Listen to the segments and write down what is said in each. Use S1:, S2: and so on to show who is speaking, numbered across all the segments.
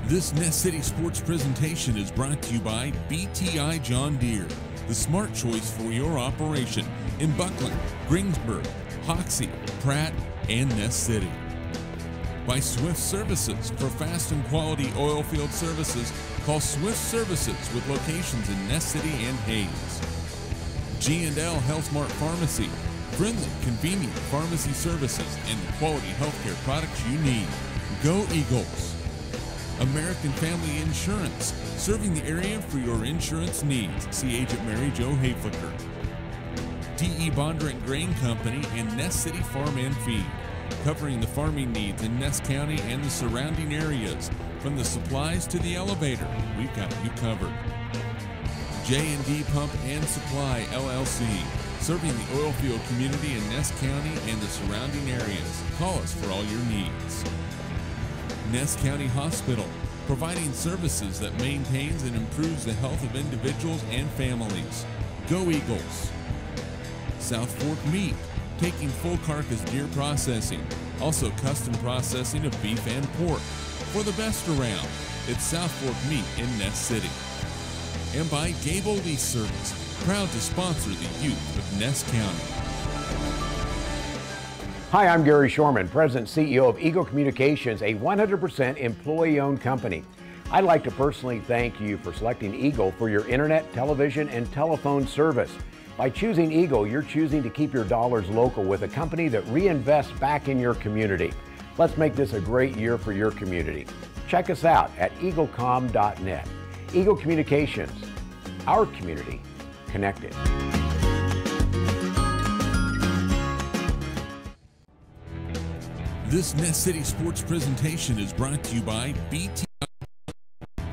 S1: This Ness City Sports presentation is brought to you by BTI John Deere, the smart choice for your operation in Buckland, Greensburg, Hoxie, Pratt, and Ness City. By Swift Services. For fast and quality oil field services, call Swift Services with locations in Ness City and Hayes. G&L Health Mart Pharmacy. Friendly, convenient pharmacy services and the quality healthcare products you need. Go Eagles! American Family Insurance, serving the area for your insurance needs. See Agent Mary Jo Hayflicker. D.E. Bondurant Grain Company and Ness City Farm and Feed, covering the farming needs in Ness County and the surrounding areas. From the supplies to the elevator, we've got you covered. J&D Pump and Supply, LLC, serving the oil field community in Ness County and the surrounding areas. Call us for all your needs. Ness County Hospital, providing services that maintains and improves the health of individuals and families. Go Eagles! South Fork Meat, taking full carcass deer processing, also custom processing of beef and pork. For the best around, it's South Fork Meat in Ness City. And by Gable Lease Service, proud to sponsor the youth of Ness County.
S2: Hi, I'm Gary Shorman, President and CEO of Eagle Communications, a 100% employee-owned company. I'd like to personally thank you for selecting Eagle for your internet, television, and telephone service. By choosing Eagle, you're choosing to keep your dollars local with a company that reinvests back in your community. Let's make this a great year for your community. Check us out at eaglecom.net. Eagle Communications, our community connected.
S1: This Ness City Sports presentation is brought to you by BTI.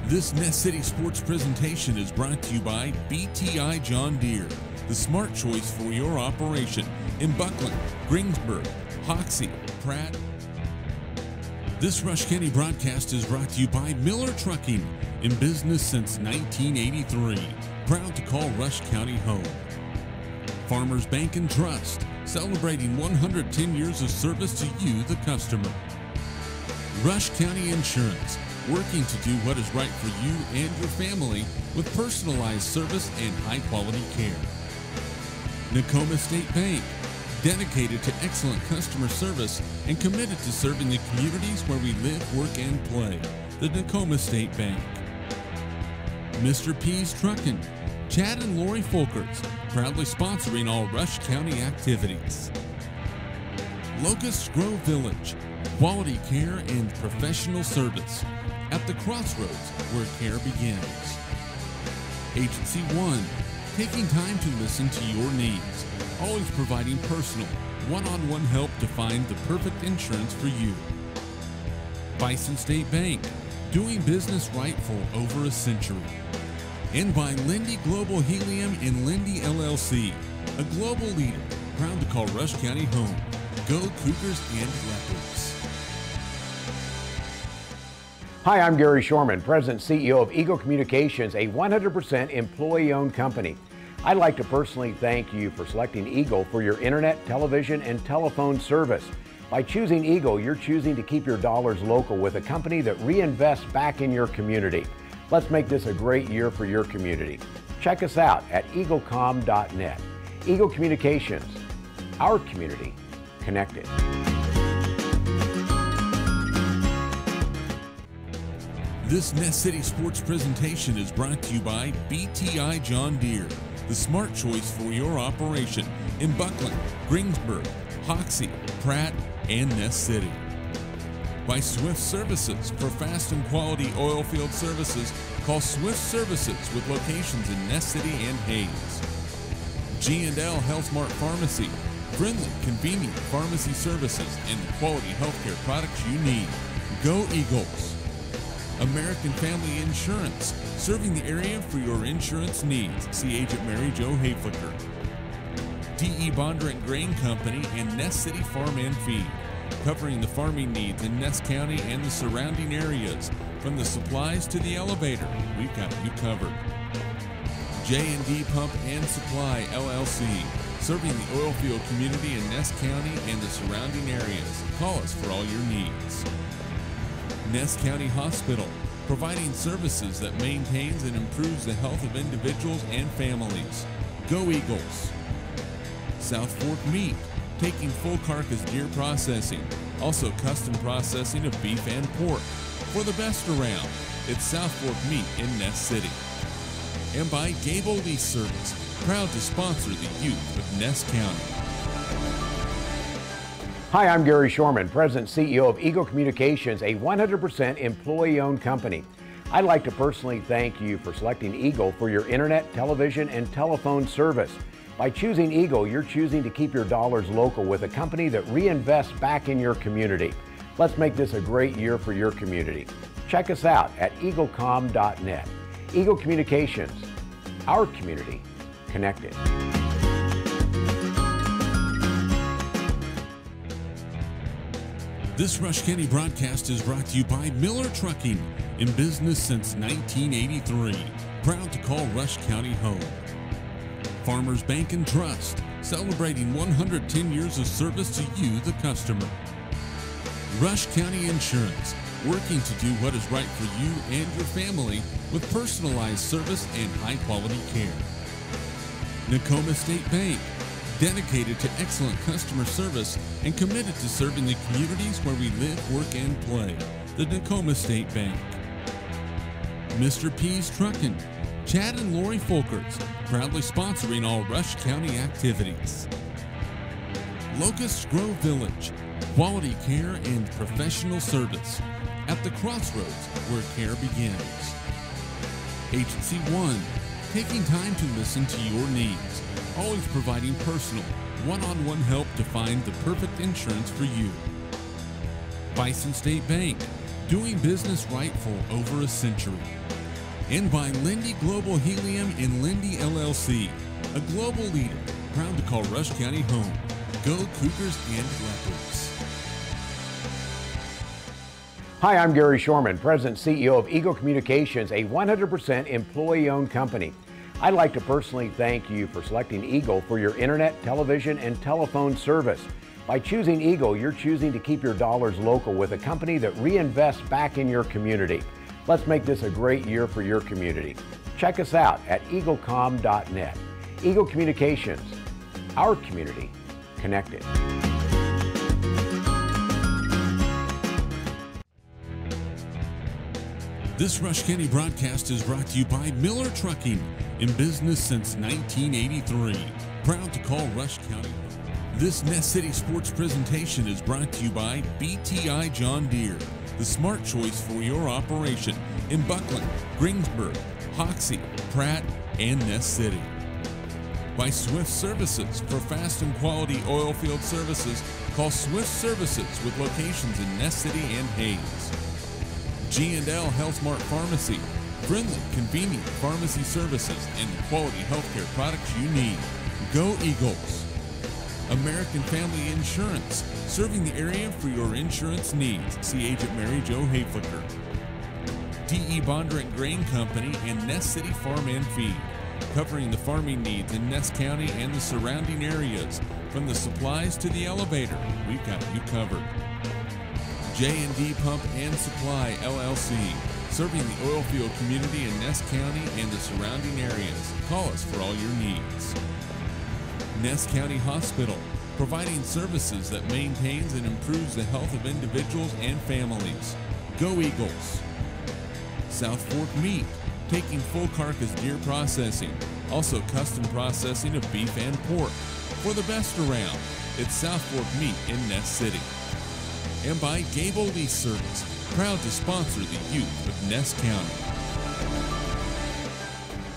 S1: This Ness City Sports presentation is brought to you by BTI John Deere, the smart choice for your operation in Buckland, Greensburg, Hoxie, Pratt. This Rush County broadcast is brought to you by Miller Trucking, in business since 1983. Proud to call Rush County home. Farmers Bank and Trust, celebrating 110 years of service to you, the customer. Rush County Insurance, working to do what is right for you and your family with personalized service and high-quality care. Nakoma State Bank, dedicated to excellent customer service and committed to serving the communities where we live, work, and play. The Nakoma State Bank. Mr. P's Truckin', Chad and Lori Folkers, proudly sponsoring all Rush County activities. Locust Grove Village, quality care and professional service at the crossroads where care begins. Agency One, taking time to listen to your needs, always providing personal, one-on-one help to find the perfect insurance for you. Bison State Bank, doing business right for over a century. And by Lindy Global Helium and Lindy LLC, a global leader, proud to call Rush County home. Go Cougars and Leopards.
S2: Hi, I'm Gary Shorman, President and CEO of Eagle Communications, a 100% employee-owned company. I'd like to personally thank you for selecting Eagle for your internet, television, and telephone service. By choosing Eagle, you're choosing to keep your dollars local with a company that reinvests back in your community. Let's make this a great year for your community. Check us out at eaglecom.net. Eagle Communications, our community connected.
S1: This Ness City Sports presentation is brought to you by BTI John Deere, the smart choice for your operation in Buckland, Greensburg, Hoxie, Pratt, and Ness City. By Swift Services. For fast and quality oil field services, call Swift Services with locations in Ness City and Hayes. G&L Health Mart Pharmacy. Friendly, convenient pharmacy services and the quality healthcare products you need. Go Eagles! American Family Insurance, serving the area for your insurance needs. See Agent Mary Jo Hayflicker. D.E. Bondurant Grain Company and Ness City Farm and Feed, covering the farming needs in Ness County and the surrounding areas. From the supplies to the elevator, we've got you covered. J&D Pump and Supply, LLC, serving the oil field community in Ness County and the surrounding areas. Call us for all your needs. Ness County Hospital, providing services that maintains and improves the health of individuals and families. Go Eagles! South Fork Meat, taking full carcass deer processing, also custom processing of beef and pork. For the best around, it's South Fork Meat in Ness City. And by Gable Lease Service, proud to sponsor the youth of Ness County.
S2: Hi, I'm Gary Shorman, President and CEO of Eagle Communications, a 100% employee-owned company. I'd like to personally thank you for selecting Eagle for your internet, television, and telephone service. By choosing Eagle, you're choosing to keep your dollars local with a company that reinvests back in your community. Let's make this a great year for your community. Check us out at eaglecom.net. Eagle Communications, our community connected.
S1: This Rush County broadcast is brought to you by Miller Trucking, in business since 1983. Proud to call Rush County home. Farmers Bank and Trust, celebrating 110 years of service to you, the customer. Rush County Insurance, working to do what is right for you and your family with personalized service and high-quality care. Nakoma State Bank, dedicated to excellent customer service and committed to serving the communities where we live, work, and play. The Nakoma State Bank. Mr. P's Truckin', Chad and Lori Folkerts, proudly sponsoring all Rush County activities. Locust Grove Village, quality care and professional service at the crossroads where care begins. Agency One, taking time to listen to your needs, always providing personal, one-on-one help to find the perfect insurance for you. Bison State Bank, doing business right for over a century. And by Lindy Global Helium in Lindy LLC, a global leader, proud to call Rush County home. Go Cougars and Leopards.
S2: Hi, I'm Gary Shorman, President and CEO of Eagle Communications, a 100% employee-owned company. I'd like to personally thank you for selecting Eagle for your internet, television, and telephone service. By choosing Eagle, you're choosing to keep your dollars local with a company that reinvests back in your community. Let's make this a great year for your community. Check us out at eaglecom.net. Eagle Communications, our community connected.
S1: This Rush County broadcast is brought to you by Miller Trucking, in business since 1983. Proud to call Rush County home. This Ness City Sports presentation is brought to you by BTI John Deere, the smart choice for your operation in Buckland, Greensburg, Hoxie, Pratt, and Ness City. By Swift Services, for fast and quality oil field services, call Swift Services with locations in Ness City and Hayes. G&L Health Mart Pharmacy, friendly, convenient pharmacy services and the quality healthcare products you need. Go Eagles! American Family Insurance, serving the area for your insurance needs. See Agent Mary Jo Hayflicker. D.E. Bondurant Grain Company and Ness City Farm and Feed, covering the farming needs in Ness County and the surrounding areas. From the supplies to the elevator, we've got you covered. J&D Pump and Supply, LLC, serving the oil field community in Ness County and the surrounding areas. Call us for all your needs. Ness County Hospital, providing services that maintains and improves the health of individuals and families. Go Eagles! South Fork Meat, taking full carcass deer processing, also custom processing of beef and pork. For the best around, it's South Fork Meat in Ness City. And by Gable Lease Service, proud to sponsor the youth of Ness County.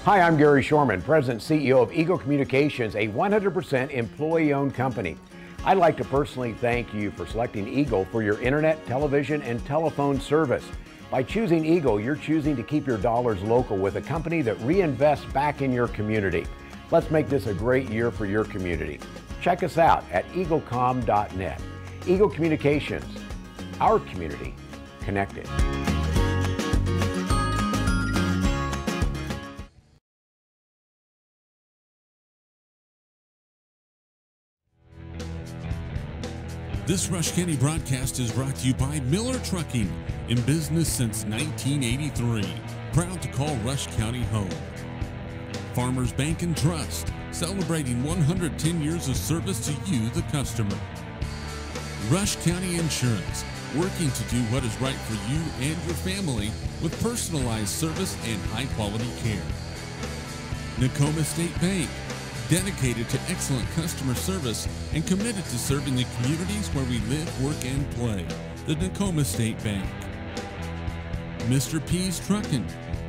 S2: Hi, I'm Gary Shorman, President and CEO of Eagle Communications, a 100% employee-owned company. I'd like to personally thank you for selecting Eagle for your internet, television, and telephone service. By choosing Eagle, you're choosing to keep your dollars local with a company that reinvests back in your community. Let's make this a great year for your community. Check us out at eaglecom.net. Eagle Communications, our community connected.
S1: This Rush County broadcast is brought to you by Miller Trucking, in business since 1983. Proud to call Rush County home. Farmers Bank and Trust, celebrating 110 years of service to you, the customer. Rush County Insurance, working to do what is right for you and your family with personalized service and high-quality care. Nakoma State Bank, dedicated to excellent customer service and committed to serving the communities where we live, work, and play. The Nakoma State Bank. Mr. P's Truckin',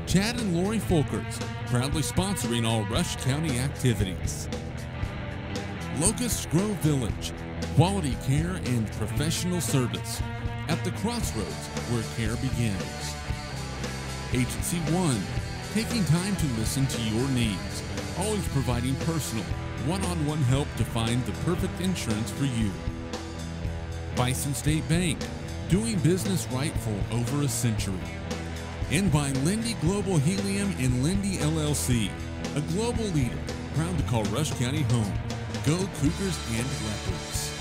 S1: Chad and Lori Folkers, proudly sponsoring all Rush County activities. Locust Grove Village, quality care and professional service at the crossroads where care begins. Agency One, taking time to listen to your needs, always providing personal, one-on-one help to find the perfect insurance for you. Bison State Bank, doing business right for over a century. And by Lindy Global Helium and Lindy LLC, a global leader, proud to call Rush County home. Go Cougars and Leopards.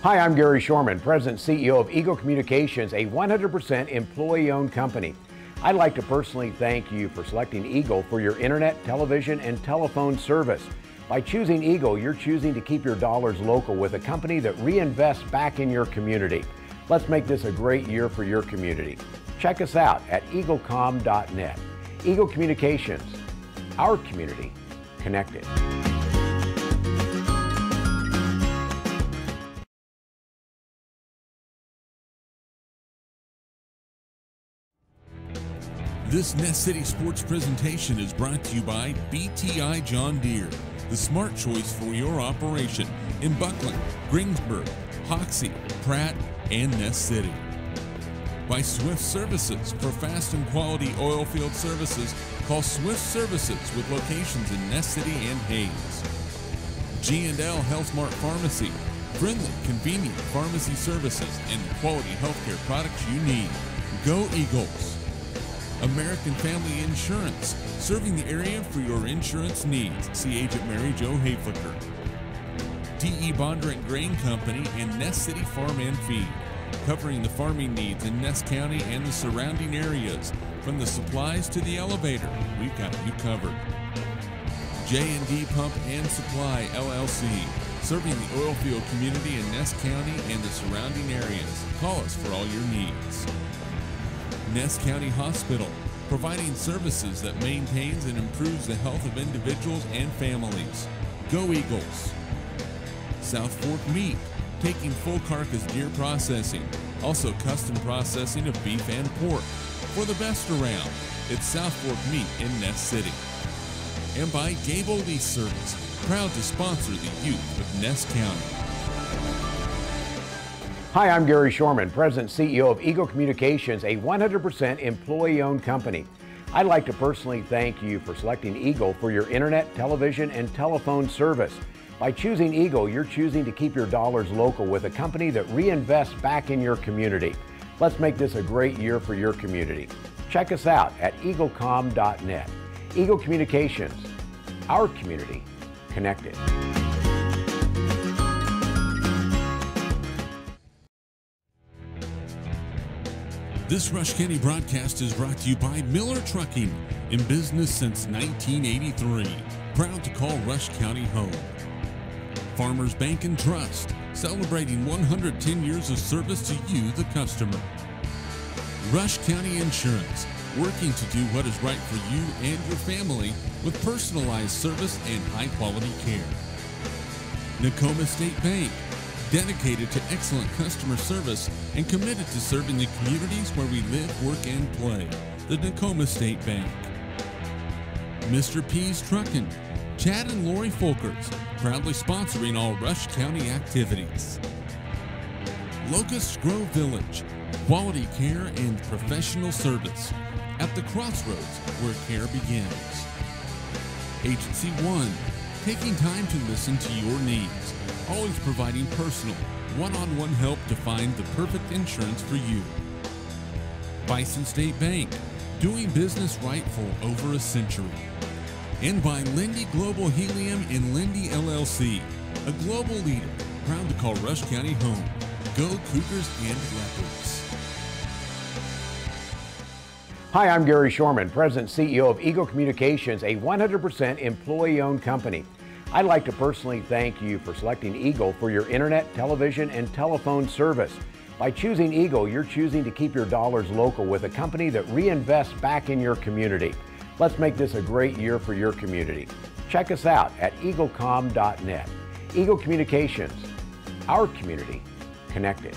S2: Hi, I'm Gary Shorman, President and CEO of Eagle Communications, a 100% employee-owned company. I'd like to personally thank you for selecting Eagle for your internet, television, and telephone service. By choosing Eagle, you're choosing to keep your dollars local with a company that reinvests back in your community. Let's make this a great year for your community. Check us out at eaglecom.net. Eagle Communications, our community connected.
S1: This Ness City Sports presentation is brought to you by BTI John Deere, the smart choice for your operation in Buckland, Greensburg, Hoxie, Pratt, and Ness City. By Swift Services, for fast and quality oil field services, call Swift Services with locations in Ness City and Hayes. G&L Health Mart Pharmacy, friendly, convenient pharmacy services and the quality healthcare products you need. Go Eagles. American Family Insurance, serving the area for your insurance needs. See Agent Mary Jo Hayflicker. D.E. Bondurant Grain Company and Ness City Farm and Feed, covering the farming needs in Ness County and the surrounding areas. From the supplies to the elevator, we've got you covered. J&D Pump and Supply, LLC, serving the oil field community in Ness County and the surrounding areas. Call us for all your needs. Ness County Hospital, providing services that maintains and improves the health of individuals and families. Go Eagles. South Fork Meat, taking full carcass deer processing, also custom processing of beef and pork. For the best around, it's South Fork Meat in Ness City. And by Gable Lease Service, proud to sponsor the youth of Ness County.
S2: Hi, I'm Gary Shorman, President and CEO of Eagle Communications, a 100% employee-owned company. I'd like to personally thank you for selecting Eagle for your internet, television, and telephone service. By choosing Eagle, you're choosing to keep your dollars local with a company that reinvests back in your community. Let's make this a great year for your community. Check us out at eaglecom.net. Eagle Communications, our community connected.
S1: This Rush County broadcast is brought to you by Miller Trucking, in business since 1983. Proud to call Rush County home. Farmers Bank and Trust, celebrating 110 years of service to you, the customer. Rush County Insurance, working to do what is right for you and your family with personalized service and high-quality care. Nakoma State Bank, dedicated to excellent customer service and committed to serving the communities where we live, work, and play. The Nakoma State Bank. Mr. P's Truckin', Chad and Lori Folkers, proudly sponsoring all Rush County activities. Locust Grove Village, quality care and professional service at the crossroads where care begins. Agency One, taking time to listen to your needs, always providing personal, one-on-one help to find the perfect insurance for you. Bison State Bank, doing business right for over a century. And by Lindy Global Helium and Lindy LLC, a global leader, proud to call Rush County home. Go Cougars and Leopards.
S2: Hi, I'm Gary Shorman, President and CEO of Eagle Communications, a 100% employee-owned company. I'd like to personally thank you for selecting Eagle for your internet, television, and telephone service. By choosing Eagle, you're choosing to keep your dollars local with a company that reinvests back in your community. Let's make this a great year for your community. Check us out at eaglecom.net. Eagle Communications, our community connected.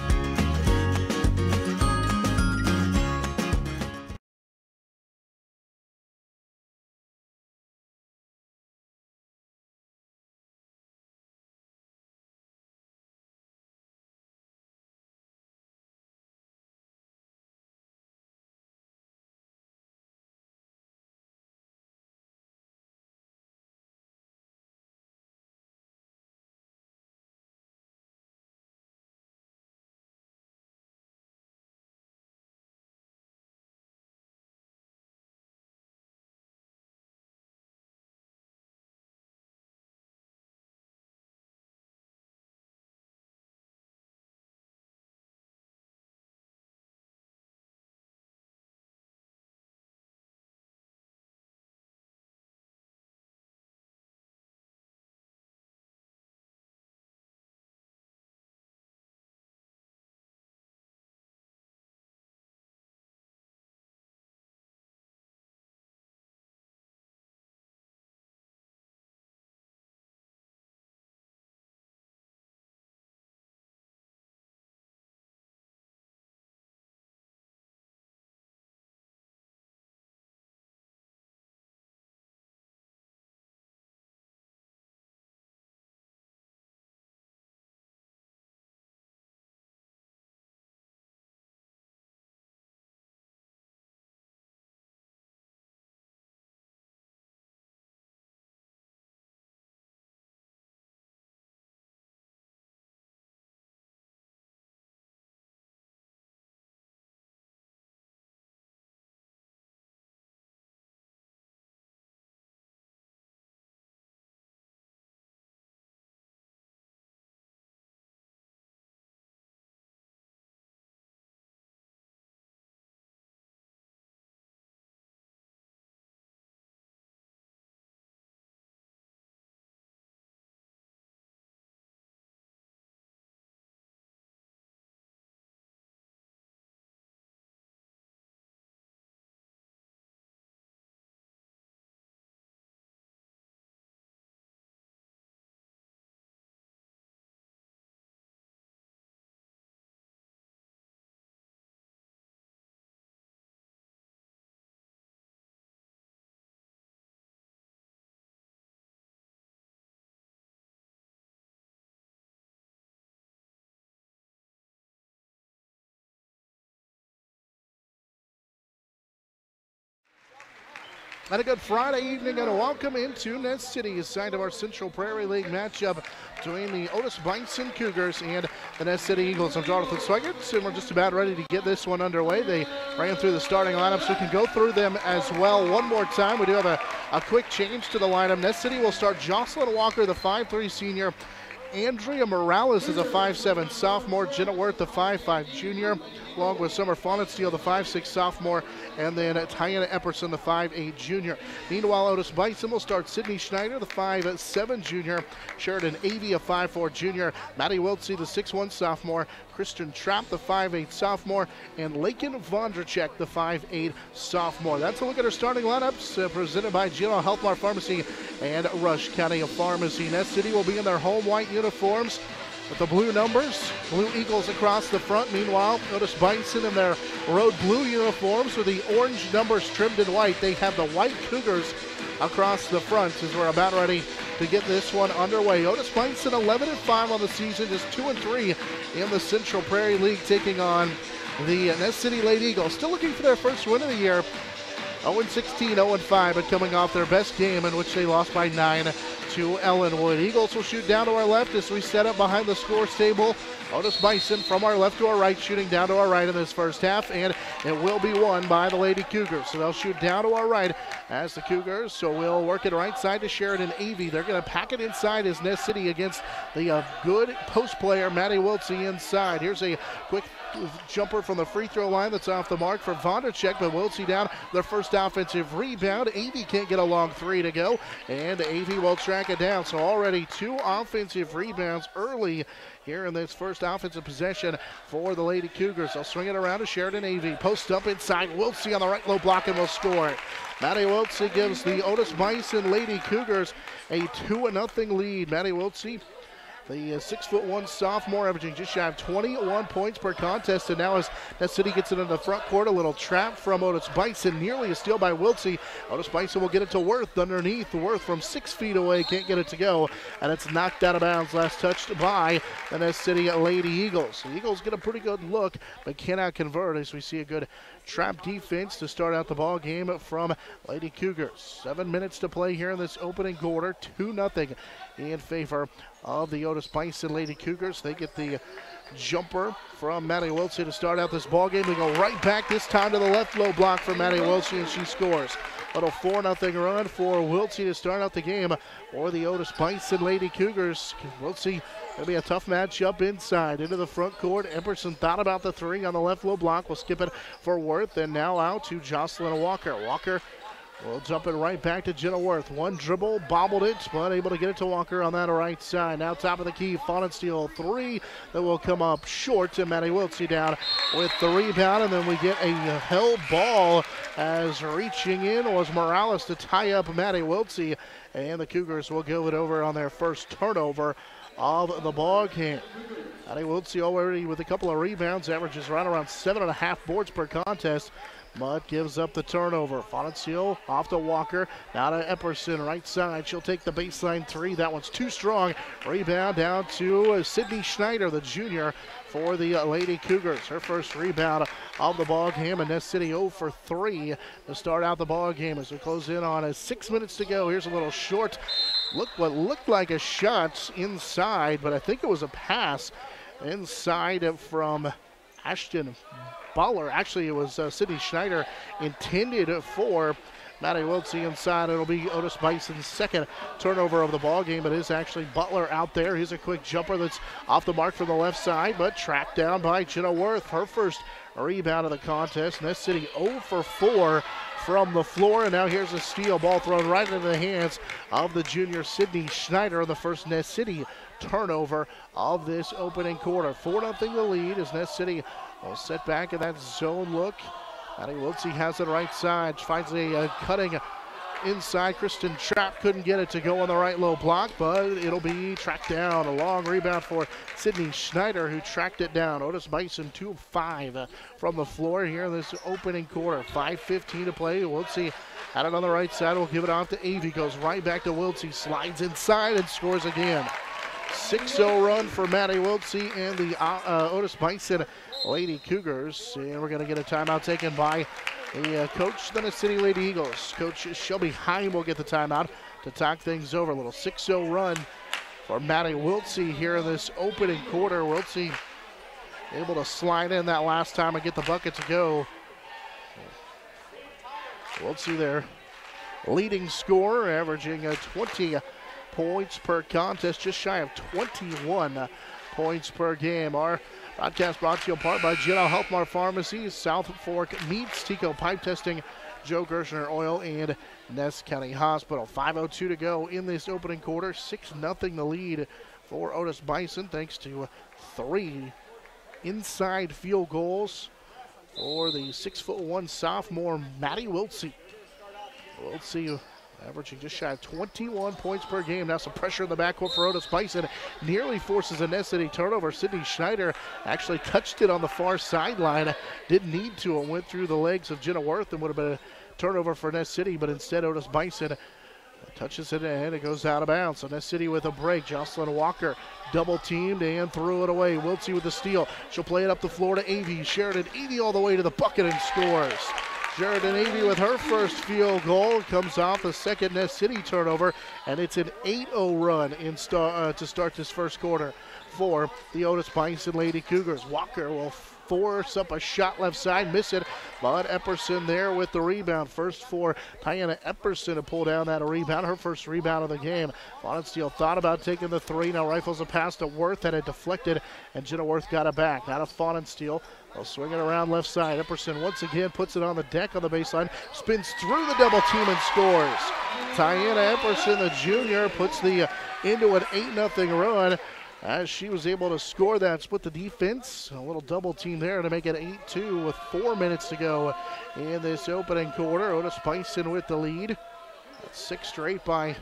S3: And a good Friday evening and a welcome into Ness City, a side of our Central Prairie League matchup between the Otis-Bison Cougars and the Ness City Eagles. I'm Jonathan Swigert, and we're just about ready to get this one underway. They ran through the starting lineup, so we can go through them as well one more time. We do have a quick change to the lineup. Ness City will start Jocelyn Walker, the 5'3" senior. Andrea Morales is a 5'7" sophomore. Jenna Worth, the 5'5" junior, along with Summer Faunensteel, the 5'6" sophomore, and then Tiana Epperson, the 5'8" junior. Meanwhile, Otis-Bison will start Sydney Schneider, the 5'7" junior. Sheridan Avey, a 5'4" junior. Maddie Wiltsey, the 6'1" sophomore. Kristen Trapp, the 5'8" sophomore, and Lakin Vondracek, the 5'8" sophomore. That's a look at our starting lineups presented by General Health Mart Pharmacy and Rush County Pharmacy. Ness City will be in their home white uniforms with the blue numbers, blue eagles across the front. Meanwhile, Otis-Bison in their road blue uniforms with the orange numbers trimmed in white. They have the white Cougars across the front as we're about ready to get this one underway. Otis-Bison 11-5 on the season, just 2-3 in the Central Prairie League, taking on the Ness City Lady Eagles. Still looking for their first win of the year. 0-16, 0-5, but coming off their best game in which they lost by 9 to Ellenwood. Eagles will shoot down to our left as we set up behind the scores table. Otis-Bison from our left to our right, shooting down to our right in this first half, and it will be won by the Lady Cougars. So they'll shoot down to our right as the Cougars. So we'll work it right side to Sheridan Avey. They're going to pack it inside as Ness City against the good post player, Maddie Wiltsey, inside. Here's a quick jumper from the free throw line that's off the mark for Vondercheck, but Wiltsey down their first offensive rebound. Avey can't get a long three to go, and Avey will track it down. So already 2 offensive rebounds early here in this first offensive possession for the Lady Cougars. They'll swing it around to Sheridan Avey. Post up inside. Wiltsey on the right low block and will score it. Maddie Wiltsey gives the Otis-Bison Lady Cougars a 2-0 lead. Maddie Wiltsey, the 6'1" sophomore, averaging just shy of 21 points per contest. And now as Ness City gets it in the front court, a little trap from Otis-Bison. Nearly a steal by Wiltsey. Otis-Bison will get it to Worth underneath. Worth from 6 feet away can't get it to go. And it's knocked out of bounds. Last touched by the Ness City Lady Eagles. The Eagles get a pretty good look, but cannot convert as we see a good trap defense to start out the ball game from Lady Cougars. 7 minutes to play here in this opening quarter. 2-0 in favor of the Otis-Bison Lady Cougars. They get the jumper from Maddie Wiltsey to start out this ball game. They go right back this time to the left low block for Maddie Wiltsey, and she scores. Little 4-0 run for Wiltsey to start out the game for the Otis-Bison Lady Cougars. Wiltsey going to be a tough matchup inside into the front court. Epperson thought about the three on the left low block. Will skip it for Worth, and now out to Jocelyn Walker. Walker will jump it right back to Jenna Worth. One dribble, bobbled it, but able to get it to Walker on that right side. Now top of the key, Faunensteel three that will come up short to Maddie Wiltsey down with the rebound, and then we get a held ball as reaching in was Morales to tie up Maddie Wiltsey, and the Cougars will give it over on their first turnover of the ball game. Maddie Wiltsey already with a couple of rebounds, averages right around 7.5 boards per contest, but gives up the turnover. Faunensteel off to Walker, now to Epperson, right side. She'll take the baseline three. That one's too strong. Rebound down to Sydney Schneider, the junior, for the Lady Cougars. Her first rebound of the ball game, and Ness City 0 for 3 to start out the ball game as we close in on 6 minutes to go. Here's a little short, what looked like a shot inside, but I think it was a pass inside from Ashton Butler. Actually, it was Sydney Schneider intended for Maddie Wiltsey inside. It'll be Otis-Bison's second turnover of the ball game. It is actually Butler out there. Here's a quick jumper that's off the mark from the left side, but tracked down by Jenna Worth. Her first rebound of the contest. Ness City 0 for 4 from the floor, and now here's a steal. Ball thrown right into the hands of the junior Sydney Schneider, the first Ness City turnover of this opening quarter. 4-0 the lead as Ness City will set back in that zone look. Maddie Wiltsey has it right side. Finds a cutting inside. Kristen Trapp couldn't get it to go on the right low block, but it'll be tracked down. A long rebound for Sydney Schneider, who tracked it down. Otis-Bison 2 of 5 from the floor here in this opening quarter. 5:15 to play. Wiltsey had it on the right side. We'll give it off to Avey. Goes right back to Wiltsey. Slides inside and scores again. 6-0 run for Maddie Wiltsey and the Otis-Bison Lady Cougars. And we're going to get a timeout taken by the coach, the Ness City Lady Eagles. Coach Shelby Heim will get the timeout to talk things over. A little 6-0 run for Maddie Wiltsey here in this opening quarter. Wiltsey able to slide in that last time and get the bucket to go. Wiltsey there, leading scorer, averaging 20 points per contest, just shy of 21 points per game. Our broadcast brought to you in part by General Healthmart Pharmacy, South Fork Meats, Tico Pipe Testing, Joe Gershner Oil, and Ness County Hospital. 5:02 to go in this opening quarter. 6-0 the lead for Otis-Bison, thanks to 3 inside field goals for the 6'1" sophomore Maddie Wiltsey. Wiltsey averaging just shy of 21 points per game. Now some pressure in the backcourt for Otis-Bison. Nearly forces a Ness City turnover. Sydney Schneider actually touched it on the far sideline. Didn't need to. It went through the legs of Jenna Worth and would have been a turnover for Ness City, but instead Otis-Bison touches it and it goes out of bounds. So Ness City with a break. Jocelyn Walker double teamed and threw it away. Wiltsey with the steal. She'll play it up the floor to Avey. Sheridan Avey all the way to the bucket and scores. Sheridan Avey with her first field goal. Comes off the second Ness City turnover, and it's an 8-0 run to start this first quarter for the Otis-Bison Lady Cougars. Walker will force up a shot left side, miss it, but Epperson there with the rebound. First for Tiana Epperson to pull down that rebound, her first rebound of the game. Bonensteel thought about taking the three, now rifles a pass to Worth that had deflected, and Jenna Worth got it back. Now to Bonensteel. They'll swing it around left side. Epperson once again puts it on the deck on the baseline, spins through the double team and scores. Tiana Epperson, the junior, puts the into an 8-0 run as she was able to score that, split the defense. A little double team there to make it 8-2 with 4 minutes to go in this opening quarter. Otis-Bison with the lead. That's 6 straight by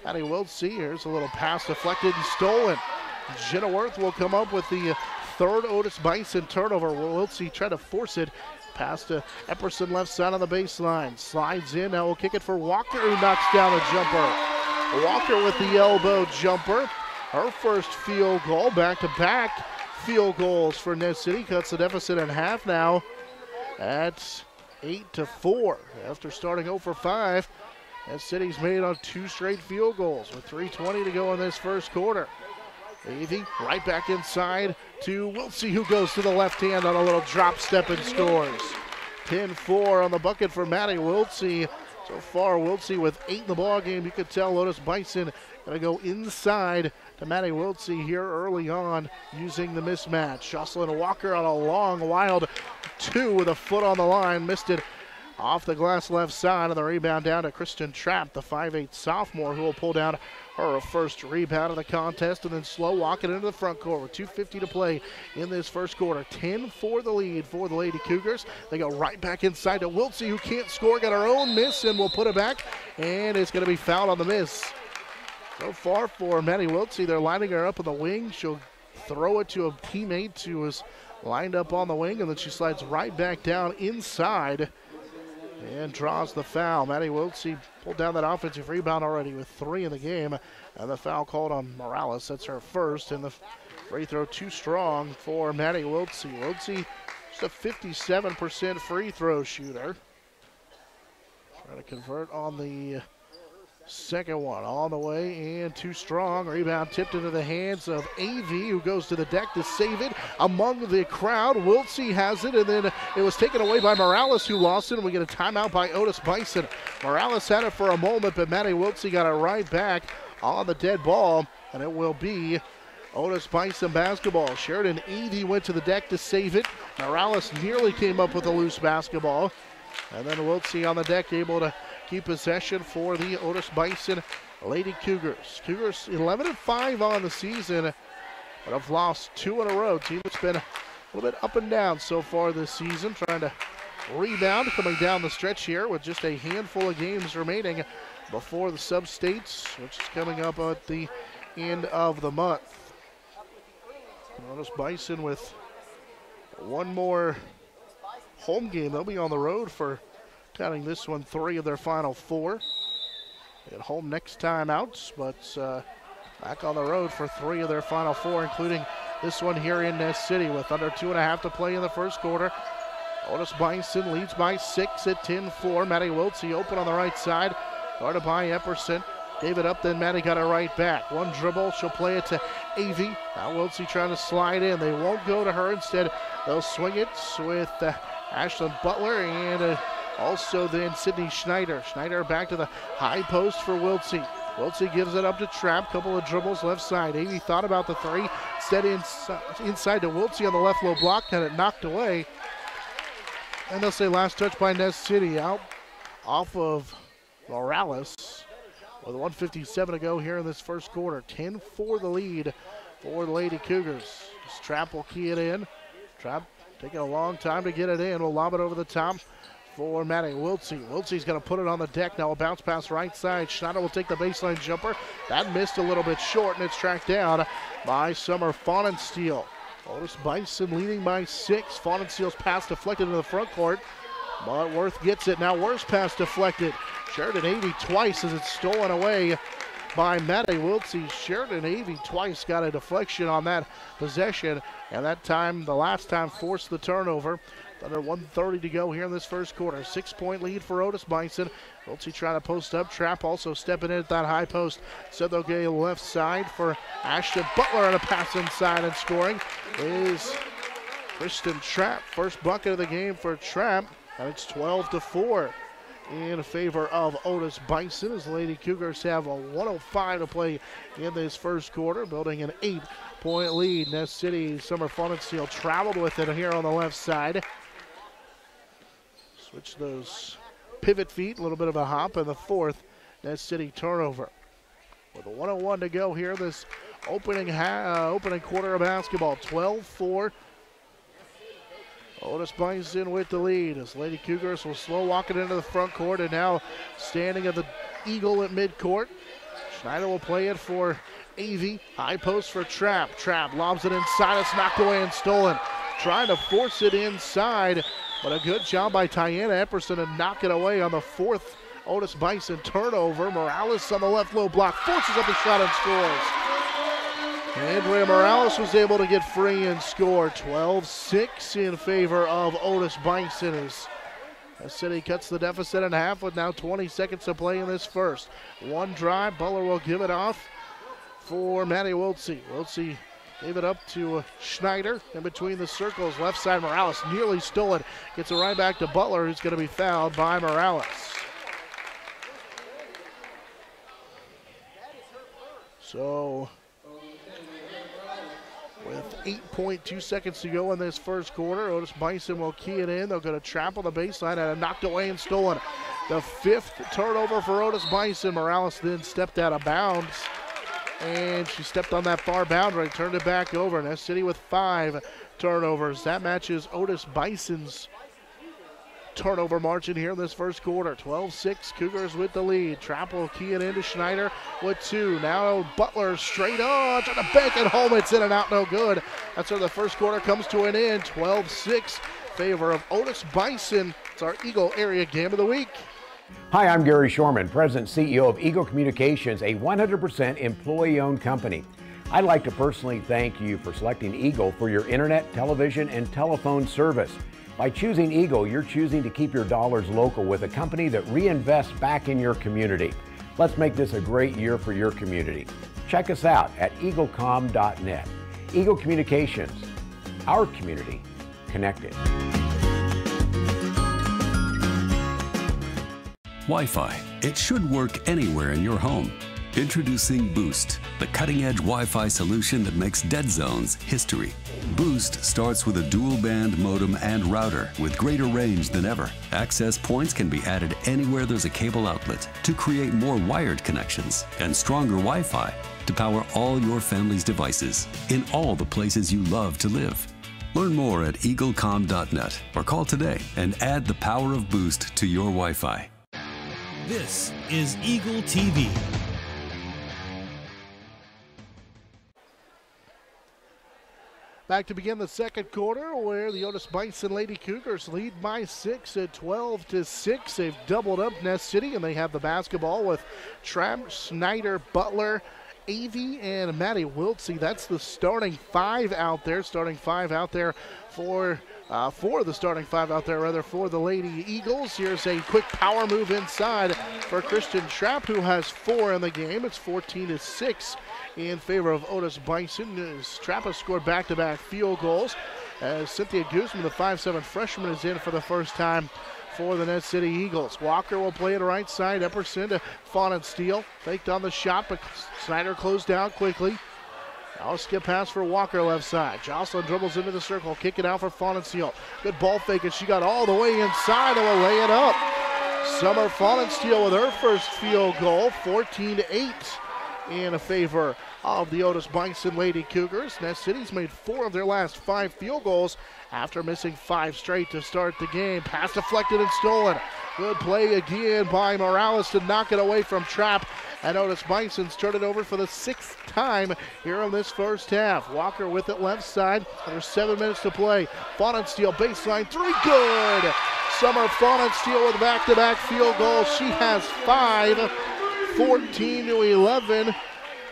S3: Maddie Wiltsey. Here's a little pass deflected and stolen. Jenna Worth will come up with the third Otis-Bison turnover. Wiltsey tried to force it. Pass to Epperson left side on the baseline. Slides in. Now we'll kick it for Walker, who knocks down a jumper. Walker with the elbow jumper. Her first field goal. Back-to-back field goals for Ness City. Cuts the deficit in half now at 8-4. After starting 0 for 5, Ness City's made on 2 straight field goals with 3:20 to go in this first quarter. Avey right back inside to Wiltsey, who goes to the left hand on a little drop step and scores. 10-4 on the bucket for Maddie Wiltsey. So far, Wiltsey with 8 in the ball game. You could tell Otis-Bison going to go inside to Maddie Wiltsey here early on using the mismatch. Jocelyn Walker on a long, wild 2 with a foot on the line. Missed it off the glass left side, and the rebound down to Kristen Trapp, the 5'8 sophomore, who will pull down her first rebound of the contest and then slow walk it into the front court with 2:50 to play in this first quarter. 10-4 the lead for the Lady Cougars. They go right back inside to Wiltsey, who can't score, got her own miss, and will put it back, and it's going to be fouled on the miss. So far for Maddie Wiltsey, they're lining her up on the wing. She'll throw it to a teammate who is lined up on the wing, and then she slides right back down inside and draws the foul. Maddie Wiltsey pulled down that offensive rebound already with 3 in the game, and the foul called on Morales. That's her first, and the free throw too strong for Maddie Wiltsey. Wiltsey just a 57% free throw shooter. Trying to convert on the second one, on the way and too strong. Rebound tipped into the hands of Avey, who goes to the deck to save it among the crowd. Wiltsey has it, and then it was taken away by Morales, who lost it, and we get a timeout by Otis-Bison. Morales had it for a moment, but Maddie Wiltsey got it right back on the dead ball, and it will be Otis-Bison basketball. Sheridan Avey went to the deck to save it. Morales nearly came up with a loose basketball, and then Wiltsey on the deck able to keep possession for the Otis-Bison Lady Cougars. Cougars 11-5 on the season, but have lost 2 in a row. Team that's been a little bit up and down so far this season, trying to rebound coming down the stretch here with just a handful of games remaining before the sub-states, which is coming up at the end of the month. Otis-Bison with one more home game. They'll be on the road for, counting this one, 3 of their final 4. At home next time out, but back on the road for 3 of their final 4, including this one here in Ness City with under 2.5 to play in the first quarter. Otis-Bison leads by 6 at 10-4. Maddie Wiltsey open on the right side, guarded by Epperson. Gave it up, then Maddie got it right back. One dribble, she'll play it to Avey. Now Wiltsey trying to slide in. They won't go to her. Instead, they'll swing it with Ashlyn Butler and also then Sydney Schneider. Schneider back to the high post for Wiltsey. Wiltsey gives it up to Trapp. Couple of dribbles left side. Avey thought about the 3. Instead inside to Wiltsey on the left low block. Had it knocked away. And they'll say last touch by Ness City out off of Morales. With 1:57 to go here in this first quarter. 10-4 the lead for the Lady Cougars. Trapp will key it in. Trapp taking a long time to get it in. We'll lob it over the top for Maddie Wiltsey. Wiltsey's going to put it on the deck. Now a bounce pass right side. Schneider will take the baseline jumper. That missed a little bit short, and it's tracked down by Summer Faunensteel. Otis-Bison leading by 6. Faunensteel's pass deflected into the front court, but Worth gets it. Now Worth's pass deflected. Sheridan Avey twice as it's stolen away by Maddie Wiltsey. Sheridan Avey twice got a deflection on that possession, and that time, the last time, forced the turnover. Under 1:30 to go here in this first quarter. 6-point lead for Otis-Bison. Wiltsey trying to post up. Trapp also stepping in at that high post. So they'll get a left side for Ashton Butler on a pass inside, and scoring is Kristen Trapp. First bucket of the game for Trapp, and it's 12-4 in favor of Otis-Bison as the Lady Cougars have a 1:05 to play in this first quarter, building an 8-point lead. Ness City Summer Fun and Steel traveled with it here on the left side. Switch those pivot feet, a little bit of a hop, and the fourth Ness City turnover. With a 1:01 to go here, this opening quarter of basketball, 12-4. Otis-Bison with the lead as Lady Cougars will slow walk it into the front court, and now standing at the Eagle at midcourt. Schneider will play it for Avey. High post for Trapp. Trapp lobs it inside. It's knocked away and stolen. Trying to force it inside, but a good job by Tiana Epperson to knock it away on the fourth Otis-Bison turnover. Morales on the left low block, forces up the shot and scores. Andrea Morales was able to get free and score. 12-6 in favor of Otis-Bison as the City cuts the deficit in half with now 20 seconds to play in this first. One drive, Butler will give it off for Maddie Wiltsey. Wiltsey gave it up to Schneider in between the circles. Left side, Morales nearly stole it. Gets it right back to Butler, who's going to be fouled by Morales. So, with 8.2 seconds to go in this first quarter, Otis-Bison will key it in. They'll go to Trapp on the baseline, and a knocked away and stolen. The fifth turnover for Otis-Bison. Morales then stepped out of bounds, and she stepped on that far boundary, turned it back over. Ness City with 5 turnovers. That matches Otis-Bison's turnover margin here in this first quarter. 12-6, Cougars with the lead. Trapp will key it into Schneider with 2. Now Butler straight on, trying to bank it home. It's in and out, no good. That's where the first quarter comes to an end. 12-6, favor of Otis-Bison. It's our Eagle Area Game of the Week.
S2: Hi, I'm Gary Shorman, President and CEO of Eagle Communications, a 100% employee-owned company. I'd like to personally thank you for selecting Eagle for your internet, television, and telephone service. By choosing Eagle, you're choosing to keep your dollars local with a company that reinvests back in your community. Let's make this a great year for your community. Check us out at eaglecom.net. Eagle Communications, our community connected.
S4: Wi-Fi. It should work anywhere in your home. Introducing Boost, the cutting-edge Wi-Fi solution that makes dead zones history. Boost starts with a dual-band modem and router with greater range than ever. Access points can be added anywhere there's a cable outlet to create more wired connections and stronger Wi-Fi to power all your family's devices in all the places you love to live. Learn more at eaglecom.net or call today and add the power of Boost to your Wi-Fi.
S5: This is Eagle TV.
S3: Back to begin the second quarter, where the Otis-Bison Lady Cougars lead by 6 at 12-6. They've doubled up Ness City, and they have the basketball with Trapp, Schneider, Butler, Avey, and Maddie Wiltsey. That's the starting 5 out there. Starting 5 out there for the starting 5 out there, rather, for the Lady Eagles. Here's a quick power move inside for Kristen Trapp, who has 4 in the game. It's 14-6 in favor of Otis-Bison. Trapp has scored back-to-back field goals. As Cynthia Guzman, the 5'7" freshman, is in for the first time for the Ness City Eagles. Walker will play it right side. Epperson to Fawn and Steele. Faked on the shot, but Snyder closed down quickly. Now a skip pass for Walker left side. Jocelyn dribbles into the circle, kick it out for Fawn and Steele. Good ball fake, and she got all the way inside and will lay it up. Summer Fawn and Steele with her first field goal, 14-8 in favor of the Otis-Bison Lady Cougars. Ness City's made 4 of their last 5 field goals after missing 5 straight to start the game. Pass deflected and stolen. Good play again by Morales to knock it away from Trapp. And Otis-Bison's turned it over for the 6th time here in this first half. Walker with it left side. There's 7 minutes to play. Fawn and Steele baseline 3, good. Summer Fawn and Steele with back-to-back field goals. She has 5, 14-11.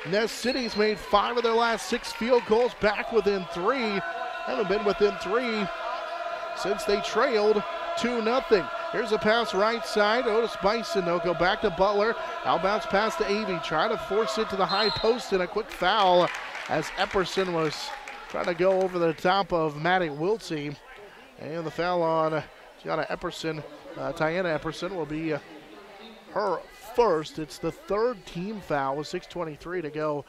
S3: Ness City's made 5 of their last 6 field goals, back within 3. Haven't been within 3 since they trailed 2-0. Here's a pass right side. Otis-Bison, they'll go back to Butler. Now bounce pass to Avey. Trying to force it to the high post and a quick foul as Epperson was trying to go over the top of Maddie Wiltsey. And the foul on Tiana Epperson will be her first. It's the third team foul with 6:23 to go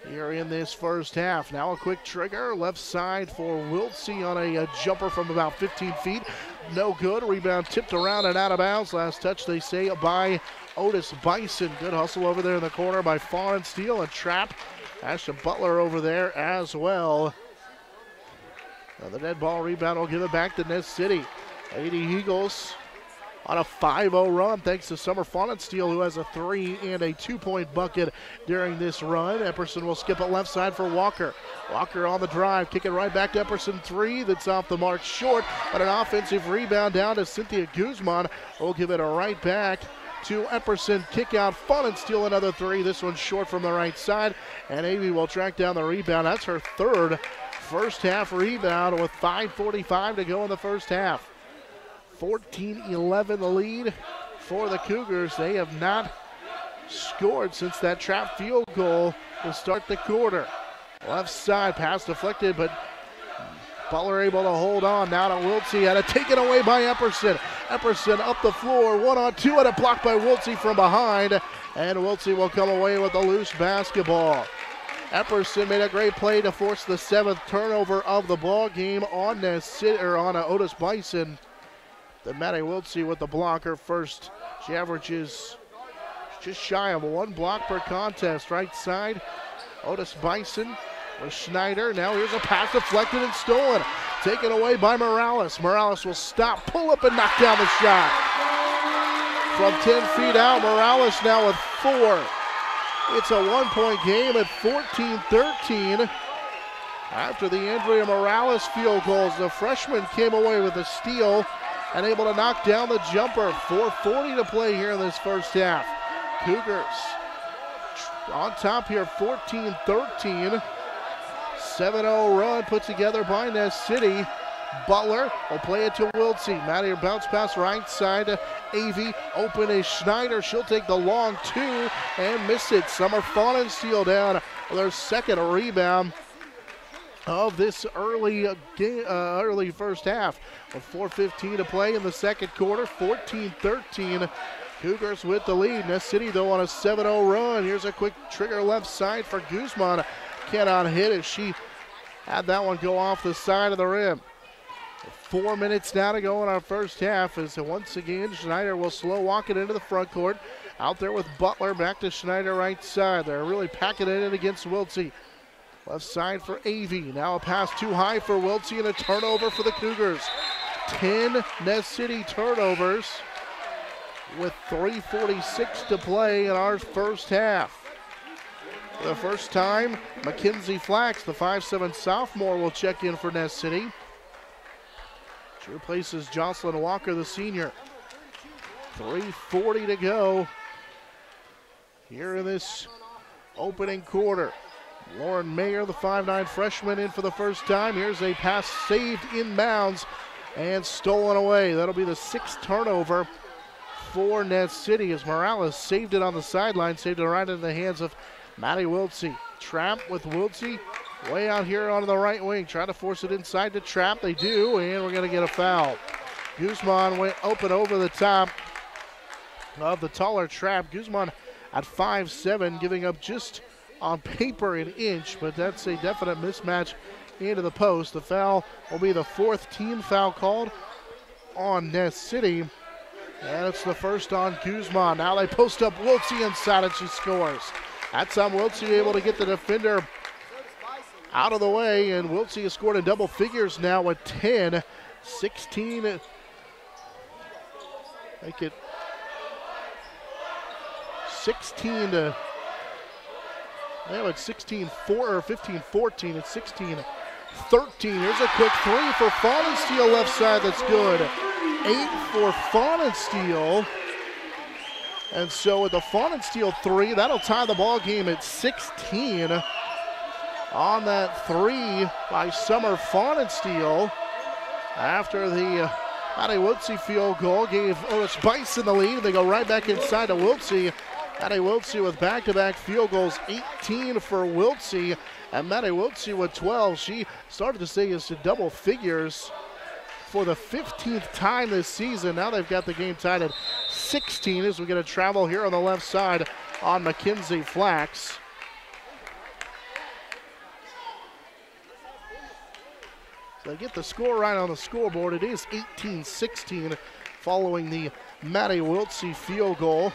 S3: here in this first half. Now a quick trigger, left side for Wiltsey on a jumper from about 15 feet. No good. Rebound tipped around and out of bounds. Last touch, they say, by Otis-Bison. Good hustle over there in the corner by Fawn and Steele, and trap. Ashton Butler over there as well. Now the dead ball rebound will give it back to Ness City. Lady Eagles on a 5-0 run thanks to Summer Fawn-and-Steele, who has a 3 and a 2-point bucket during this run. Epperson will skip it left side for Walker. Walker on the drive, kick it right back to Epperson. 3 that's off the mark, short, but an offensive rebound down to Cynthia Guzman. We'll give it a right back to Epperson. Kick out, Fawn-and-Steele, another 3. This one's short from the right side, and Avey will track down the rebound. That's her third first half rebound with 5:45 to go in the first half. 14-11 the lead for the Cougars. They have not scored since that trap field goal to start the quarter. Left side, pass deflected, but Butler able to hold on. Now to Wiltsey, had it taken away by Epperson. Epperson up the floor, 1-on-2, and a block by Wiltsey from behind. And Wiltsey will come away with a loose basketball. Epperson made a great play to force the 7th turnover of the ball game on Otis-Bison. Then Maddie Wiltsey with the blocker first. She averages just shy of 1 block per contest. Right side, Otis-Bison with Schneider. Now here's a pass deflected and stolen. Taken away by Morales. Morales will stop, pull up, and knock down the shot. From 10 feet out, Morales now with 4. It's a 1-point game at 14-13. After the Andrea Morales field goals, the freshman came away with a steal and able to knock down the jumper. 4:40 to play here in this first half. Cougars on top here, 14-13. 7-0 run put together by Ness City. Butler will play it to Wiltsey. Maddie bounce pass right side to Avey. Open is Schneider. She'll take the long 2 and miss it. Summer Fawn-and-Steele down with their second rebound of this early first half. With 4:15 to play in the second quarter, 14-13. Cougars with the lead. Ness City, though, on a 7-0 run. Here's a quick trigger left side for Guzman. Cannot hit as she had that one go off the side of the rim. 4 minutes now to go in our first half as once again Schneider will slow walk it into the front court. Out there with Butler, back to Schneider right side. They're really packing it in against Wiltsey. Left side for Avey. Now a pass too high for Wiltsey and a turnover for the Cougars. 10 Ness City turnovers with 3:46 to play in our first half. For the first time, Mackenzie Flax, the 5'7" sophomore, will check in for Ness City. She replaces Jocelyn Walker, the senior. 3:40 to go here in this opening quarter. Lauren Mayer, the 5'9" freshman, in for the first time. Here's a pass saved inbounds and stolen away. That'll be the 6th turnover for Ness City as Morales saved it on the sideline, saved it right into the hands of Maddie Wiltsey. Trap with Wiltsey way out here on the right wing. Trying to force it inside to Trap. They do, and we're going to get a foul. Guzman went open over the top of the taller Trap. Guzman at 5'7", giving up just on paper an inch, but that's a definite mismatch into the post. The foul will be the 4th team foul called on Ness City, and it's the first on Guzman. Now they post up Wiltsey inside, and she scores. That time Wiltsey able to get the defender out of the way, and Wiltsey has scored in double figures now with 10, 16. Make it 16 to. Now it's 16-4 or 15-14. It's 16-13. Here's a quick 3 for Fawn-and-Steele left side. That's good. 8 for Fawn-and-Steele. And so with the Fawn-and-Steele 3, that'll tie the ball game at 16. On that 3 by Summer Fawn-and-Steele. after the Maddie Wiltsey field goal gave Otis-Bison the lead. They go right back inside to Wiltsey. Maddie Wiltsey with back-to-back field goals, 18 for Wiltsey, and Maddie Wiltsey with 12. She started to stay into double figures for the 15th time this season. Now they've got the game tied at 16 as we get a travel here on the left side on Mackenzie Flax. So they get the score right on the scoreboard. It is 18-16 following the Maddie Wiltsey field goal.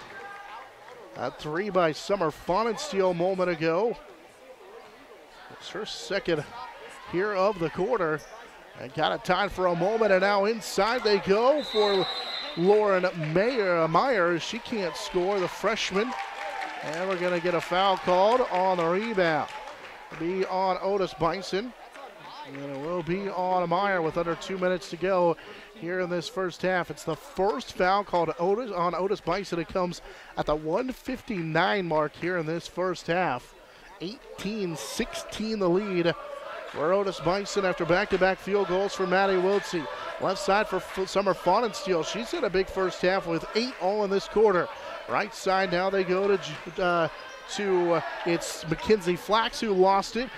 S3: A 3 by Summer Fonensteel a moment ago. It's her second here of the quarter. And got it tied for a moment, and now inside they go for Lauren Meyer. She can't score, the freshman. And we're going to get a foul called on the rebound. It'll be on Otis-Bison. And it will be on Meyer with under 2 minutes to go here in this first half. It's the first foul called on Otis-Bison. It comes at the 1:59 mark here in this first half. 18-16 the lead for Otis-Bison after back-to-back field goals for Maddie Wiltsey. Left side for Summer Fonensteel. She's had a big first half with 8 all in this quarter. Right side now they go to it's Mackenzie Flax who lost it.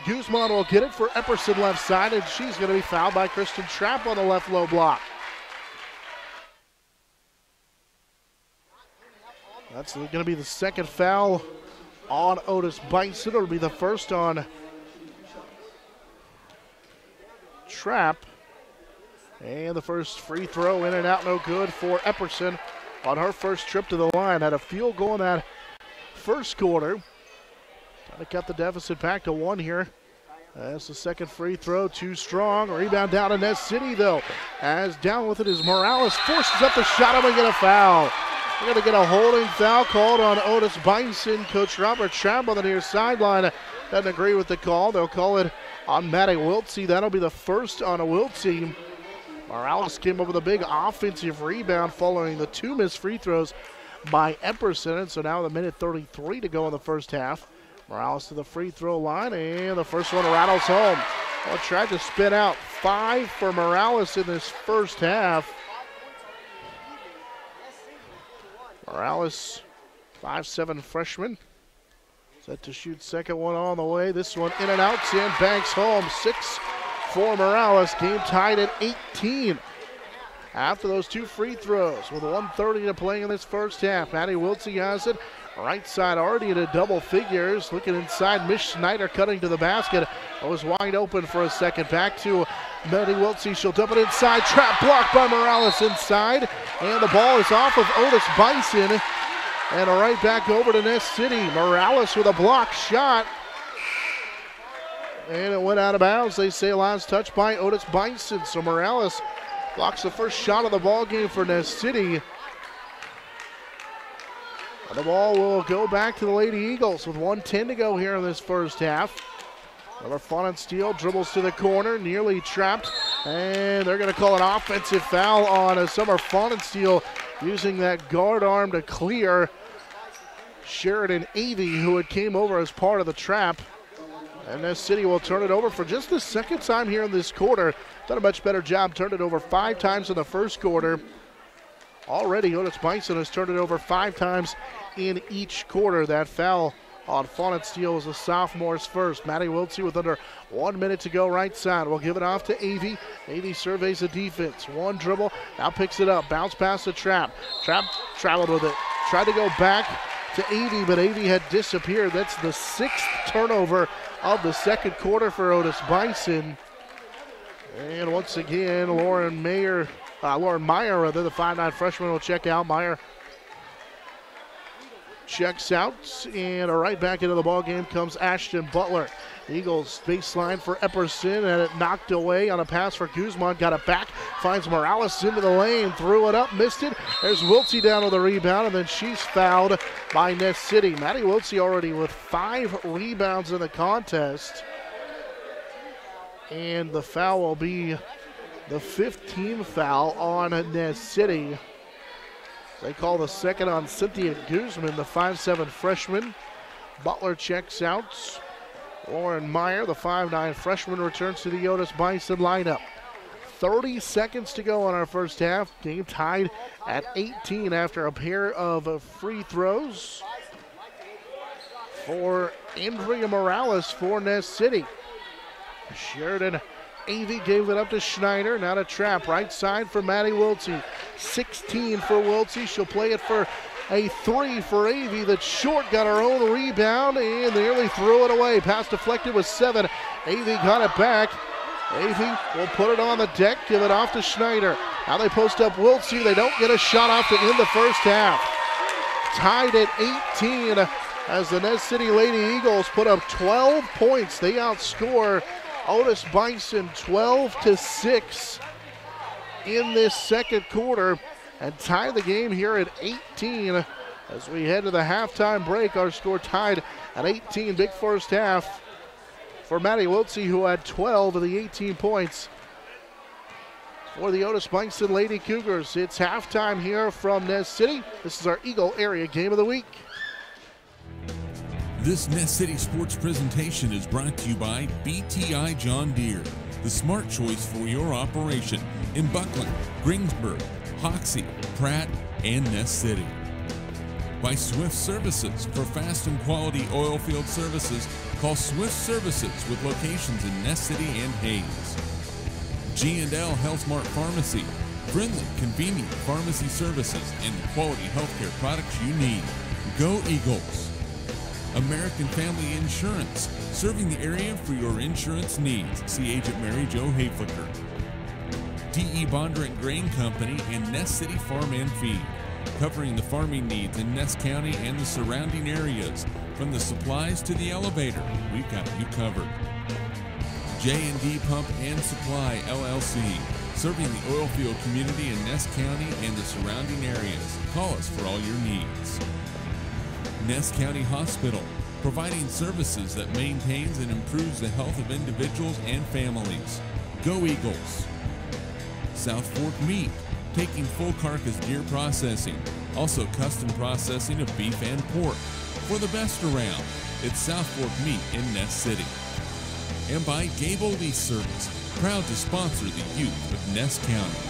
S3: Guzman will get it for Epperson left side, and she's going to be fouled by Kristen Trapp on the left low block. That's going to be the second foul on Otis-Bison. It'll be the first on Trapp. And the first free throw in and out, no good for Epperson on her first trip to the line. Had a field goal in that first quarter. Trying to cut the deficit back to 1 here. That's the second free throw, too strong. Rebound down to Ness City, though. As down with it is Morales, forces up the shot, and we get a foul. We're going to get a holding foul called on Otis-Bison. Coach Robert Trapp on the near sideline doesn't agree with the call. They'll call it on Maddie Wiltsey. That'll be the first on a Wiltsey. Morales came up with a big offensive rebound following the 2 missed free throws by Epperson. And so now with 1:33 to go in the first half. Morales to the free throw line, and the first one rattles home. Well, tried to spin out 5 for Morales in this first half. Morales, 5'7" freshman. Set to shoot second one on the way. This one in and out, and banks home. 6 for Morales. Game tied at 18. After those 2 free throws, with 1:30 to play in this first half, Maddie Wiltsey has it. Right side already into double figures. Looking inside, Miss Schneider cutting to the basket. It was wide open for a second. Back to Maddie Wiltsey. She'll dump it inside. Trap blocked by Morales inside. And the ball is off of Otis-Bison. And right back over to Ness City. Morales with a block shot. And it went out of bounds. They say last touch by Otis-Bison. So Morales blocks the first shot of the ball game for Ness City. And the ball will go back to the Lady Eagles with 1:10 to go here in this first half. Another Fonensteel dribbles to the corner, nearly trapped, and they're going to call an offensive foul on Summer Fonensteel using that guard arm to clear Sheridan Avey, who had came over as part of the trap. And Ness City will turn it over for just the second time here in this quarter. Done a much better job, turned it over 5 times in the first quarter. Already Otis-Bison has turned it over 5 times in each quarter. That foul on Fonensteel was the sophomore's first. Maddie Wiltsey with under 1 minute to go right side. We'll give it off to Avey. Avey surveys the defense. 1 dribble, now picks it up. Bounce past the Trap. Trap traveled with it. Tried to go back to Avey, but Avey had disappeared. That's the 6th turnover of the second quarter for Otis-Bison. And once again, Lauren Meyer, the 5'9" freshman, will check out. Meyer checks out, and right back into the ball game comes Ashton Butler. Eagles baseline for Epperson, and it knocked away on a pass for Guzman. Got it back, finds Morales into the lane, threw it up, missed it. There's Wiltsey down with the rebound, and then she's fouled by Ness City. Maddie Wiltsey already with 5 rebounds in the contest. And the foul will be the 5th team foul on Ness City. They call the second on Cynthia Guzman, the 5'7" freshman. Butler checks out. Lauren Meyer, the 5'9" freshman, returns to the Otis-Bison lineup. 30 seconds to go on our first half. Game tied at 18 after a pair of free throws for Andrea Morales for Ness City. Sheridan Avey gave it up to Schneider. Now to Trapp, right side for Maddie Wiltsey. 16 for Wiltsey. She'll play it for a 3 for Avey. That's short, got her own rebound and nearly threw it away. Pass deflected with 7. Avey got it back. Avey will put it on the deck, give it off to Schneider. Now they post up Wiltsey. They don't get a shot off to end the first half. Tied at 18 as the Ness City Lady Eagles put up 12 points. They outscore Otis-Bison 12-6 in this second quarter and tie the game here at 18 as we head to the halftime break. Our score tied at 18. Big first half for Maddie Wiltsey, who had 12 of the 18 points for the Otis-Bison Lady Cougars. It's halftime here from Ness City. This is our Eagle Area Game of the Week.
S1: This Ness City sports presentation is brought to you by BTI John Deere, the smart choice for your operation in Buckland, Greensburg, Hoxie, Pratt, and Ness City. By Swift Services. For fast and quality oil field services, call Swift Services with locations in Ness City and Hayes. G&L Health Mart Pharmacy. Friendly, convenient pharmacy services and the quality healthcare products you need. Go Eagles. American Family Insurance, serving the area for your insurance needs. See Agent Mary Jo Hayflicker. D.E. Bondurant Grain Company and Ness City Farm and Feed, covering the farming needs in Ness County and the surrounding areas. From the supplies to the elevator, we've got you covered. J&D Pump and Supply, LLC, serving the oil field community in Ness County and the surrounding areas. Call us for all your needs. Ness County Hospital, providing services that maintains and improves the health of individuals and families. Go Eagles. South Fork Meat, taking full carcass deer processing, also custom processing of beef and pork. For the best around, it's South Fork Meat in Ness City. And by Gable Lease Service, proud to sponsor the youth of Ness County.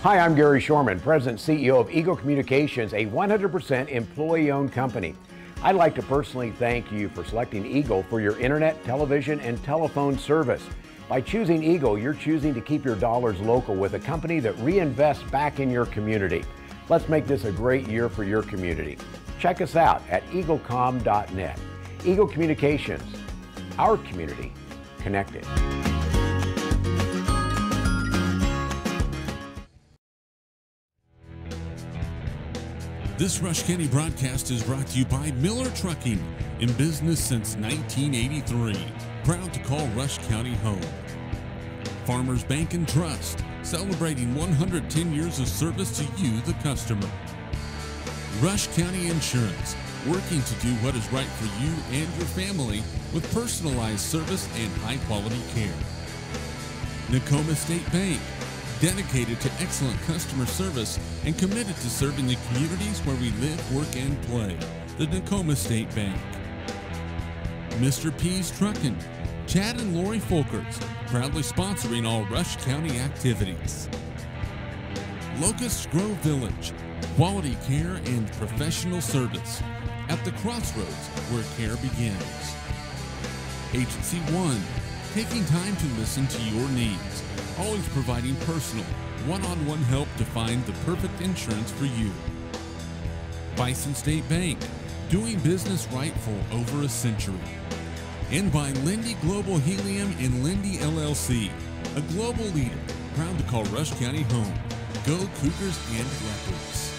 S2: Hi, I'm Gary Shorman, President and CEO of Eagle Communications, a 100% employee-owned company. I'd like to personally thank you for selecting Eagle for your internet, television, and telephone service. By choosing Eagle, you're choosing to keep your dollars local with a company that reinvests back in your community. Let's make this a great year for your community. Check us out at eaglecom.net. Eagle Communications, our community connected.
S1: This Rush County broadcast is brought to you by Miller Trucking, in business since 1983. Proud to call Rush County home. Farmers Bank and Trust, celebrating 110 years of service to you, the customer. Rush County Insurance, working to do what is right for you and your family with personalized service and high-quality care. Nakoma State Bank, dedicated to excellent customer service and committed to serving the communities where we live, work, and play. The Nakoma State Bank. Mr. P's Truckin', Chad and Lori Folkerts, proudly sponsoring all Rush County activities. Locust Grove Village, quality care and professional service at the crossroads where care begins. Agency One, taking time to listen to your needs, always providing personal, one-on-one help to find the perfect insurance for you. Bison State Bank, doing business right for over a century. And by Lindy Global Helium and Lindy LLC, a global leader, proud to call Rush County home. Go Cougars and Leopards.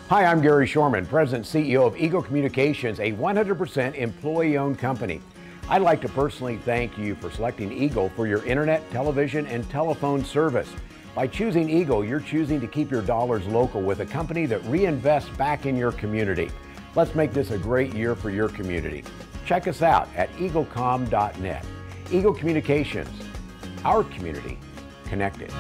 S2: Hi, I'm Gary Shorman, President and CEO of Eagle Communications, a 100% employee-owned company. I'd like to personally thank you for selecting Eagle for your internet, television, and telephone service. By choosing Eagle, you're choosing to keep your dollars local with a company that reinvests back in your community. Let's make this a great year for your community. Check us out at eaglecom.net. Eagle Communications, our community connected.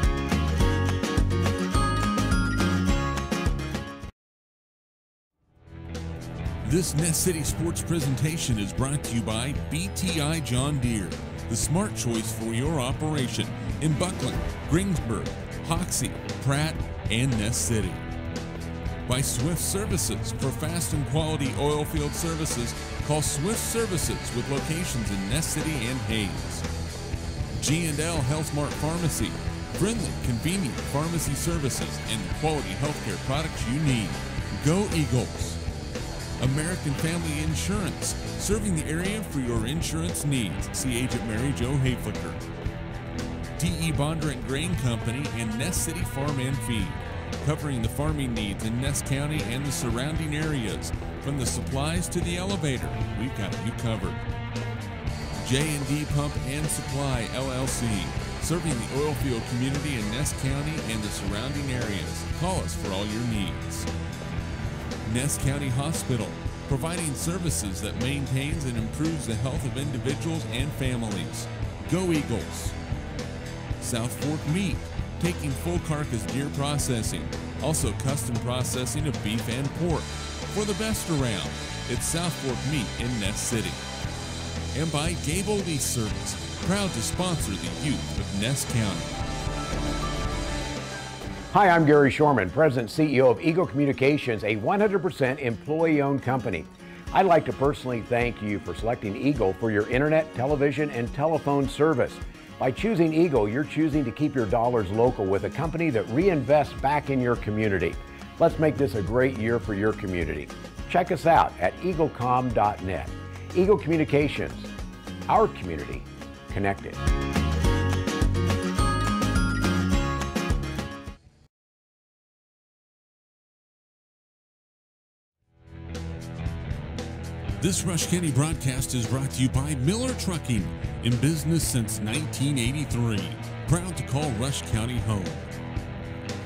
S1: This Ness City sports presentation is brought to you by BTI John Deere, the smart choice for your operation in Buckland, Greensburg, Hoxie, Pratt, and Ness City. By Swift Services. For fast and quality oil field services, call Swift Services with locations in Ness City and Hayes. G&L HealthMart Pharmacy. Friendly, convenient pharmacy services and the quality healthcare products you need. Go Eagles. American Family Insurance. Serving the area for your insurance needs. See Agent Mary Jo Hayflicker. D.E. Bondurant Grain Company and Ness City Farm and Feed. Covering the farming needs in Ness County and the surrounding areas. From the supplies to the elevator, we've got you covered. J&D Pump and Supply, LLC. Serving the oil field community in Ness County and the surrounding areas. Call us for all your needs. Ness County Hospital. Providing services that maintains and improves the health of individuals and families. Go Eagles. South Fork Meat. Taking full carcass deer processing, also custom processing of beef and pork. For the best around, it's South Fork Meat in Ness City. And by Gable Lease Service, proud to sponsor the youth of Ness County.
S2: Hi, I'm Gary Shorman, President and CEO of Eagle Communications, a 100% employee-owned company. I'd like to personally thank you for selecting Eagle for your internet, television, and telephone service. By choosing Eagle, you're choosing to keep your dollars local with a company that reinvests back in your community. Let's make this a great year for your community. Check us out at eaglecom.net. Eagle Communications, our community connected.
S1: This Rush County broadcast is brought to you by Miller Trucking, in business since 1983. Proud to call Rush County home.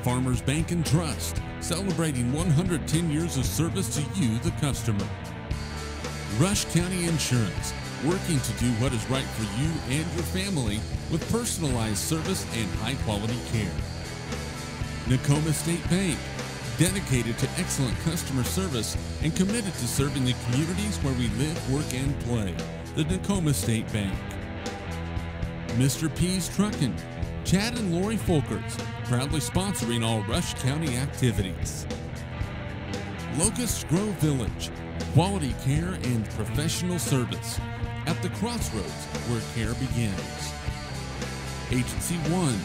S1: Farmers Bank and Trust, celebrating 110 years of service to you, the customer. Rush County Insurance, working to do what is right for you and your family with personalized service and high-quality care. Nakoma State Bank, dedicated to excellent customer service and committed to serving the communities where we live, work, and play. The Nakoma State Bank. Mr. P's Truckin', Chad and Lori Folkers, proudly sponsoring all Rush County activities. Locust Grove Village, quality care and professional service at the crossroads where care begins. Agency One,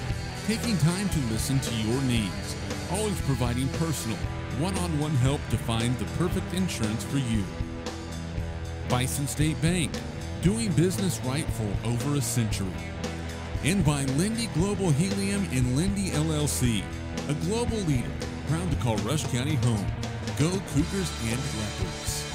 S1: taking time to listen to your needs, always providing personal, one-on-one help to find the perfect insurance for you. Bison State Bank, doing business right for over a century. And by Lindy Global Helium and Lindy LLC, a global leader, proud to call Rush County home. Go Cougars and Leopards.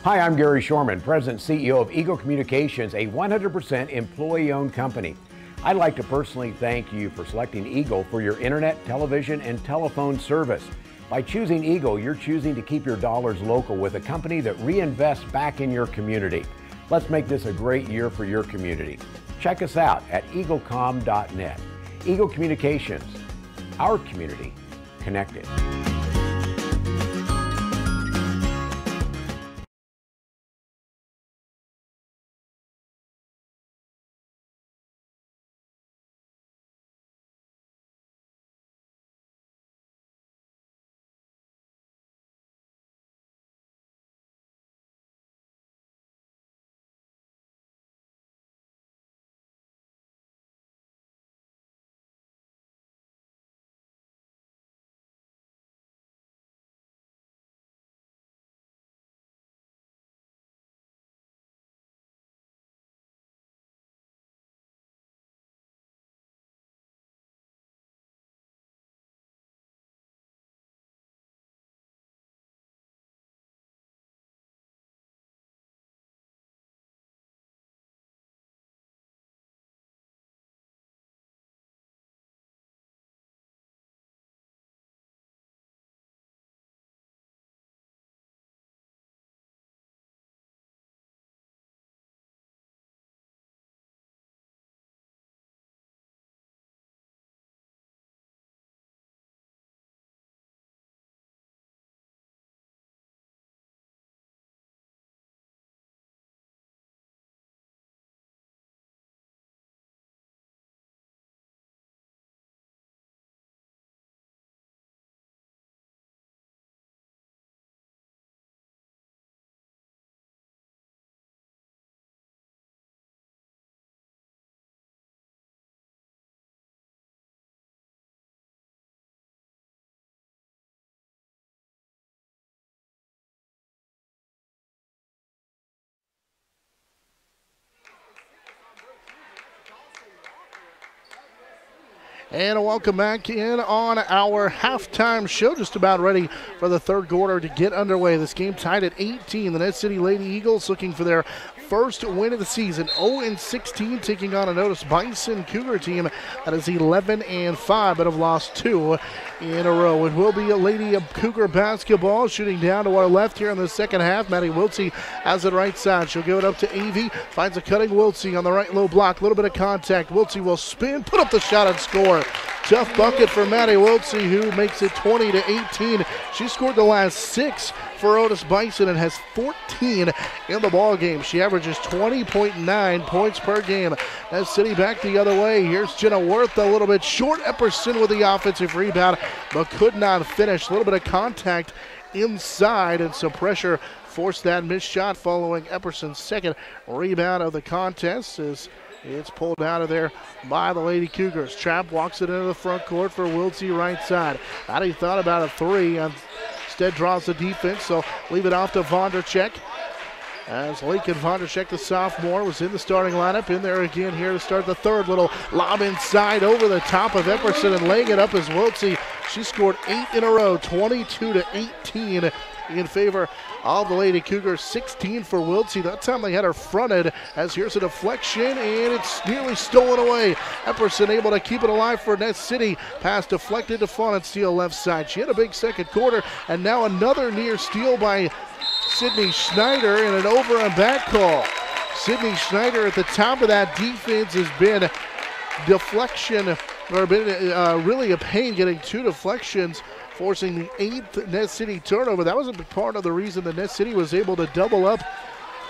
S2: Hi, I'm Gary Shorman, President and CEO of Eagle Communications, a 100% employee-owned company. I'd like to personally thank you for selecting Eagle for your internet, television, and telephone service. By choosing Eagle, you're choosing to keep your dollars local with a company that reinvests back in your community. Let's make this a great year for your community. Check us out at eaglecom.net. Eagle Communications, our community connected.
S3: And welcome back in on our halftime show. Just about ready for the third quarter to get underway. This game tied at 18. The Ness City Lady Eagles looking for their first win of the season. 0-16, taking on an Otis-Bison Cougar team that is 11-5, but have lost 2 in a row. It will be a Lady Cougar basketball shooting down to our left here in the second half. Maddie Wiltsey has it right side. She'll give it up to Avey. Finds a cutting Wiltsey on the right low block. A little bit of contact. Wiltsey will spin, put up the shot and score. Tough bucket for Maddie Wiltsey, who makes it 20-18. She scored the last 6 for Otis-Bison and has 14 in the ball game. She averages 20.9 points per game. Ness City back the other way. Here's Jenna Worth, a little bit short. Epperson with the offensive rebound, but could not finish. A little bit of contact inside, and some pressure forced that missed shot following Epperson's second rebound of the contest. As it's pulled out of there by the Lady Cougars. Trapp walks it into the front court for Wiltsey right side. Maddie thought about a 3. Instead draws the defense, so leave it off to Vondercheck. As Lakin Vondercheck, the sophomore, was in the starting lineup. In there again here to start the third. Little lob inside over the top of Epperson, and laying it up is Wiltsey. She scored 8 in a row, 22-18 in favor of the Lady Cougars. 16 for Wiltsey. That time they had her fronted, as here's a deflection, and it's nearly stolen away. Epperson able to keep it alive for Ness City. Pass deflected to Faunensteel left side. She had a big second quarter, and now another near steal by Sydney Schneider, and an over and back call. Sydney Schneider at the top of that defense has been deflection, or been really a pain getting 2 deflections, forcing the 8th Ness City turnover. That was a big part of the reason that Ness City was able to double up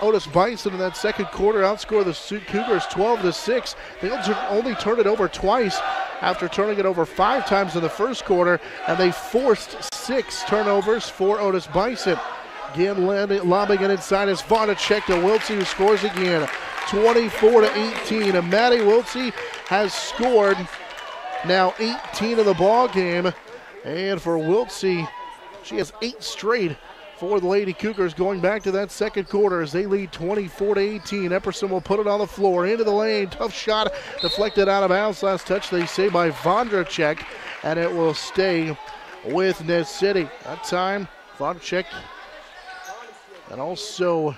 S3: Otis-Bison in that second quarter, outscore the Cougars 12-6. They only turned it over twice after turning it over 5 times in the first quarter, and they forced 6 turnovers for Otis-Bison. Again, lobbing it inside is Vondercheck to Wiltsey, who scores again. 24-18, and Maddie Wiltsey has scored now 18 in the ball game. And for Wiltsey, she has 8 straight for the Lady Cougars going back to that second quarter as they lead 24-18. Epperson will put it on the floor, into the lane. Tough shot, deflected out of bounds. Last touch, they say, by Vondercheck, and it will stay with Ness City. That time, Vondercheck and also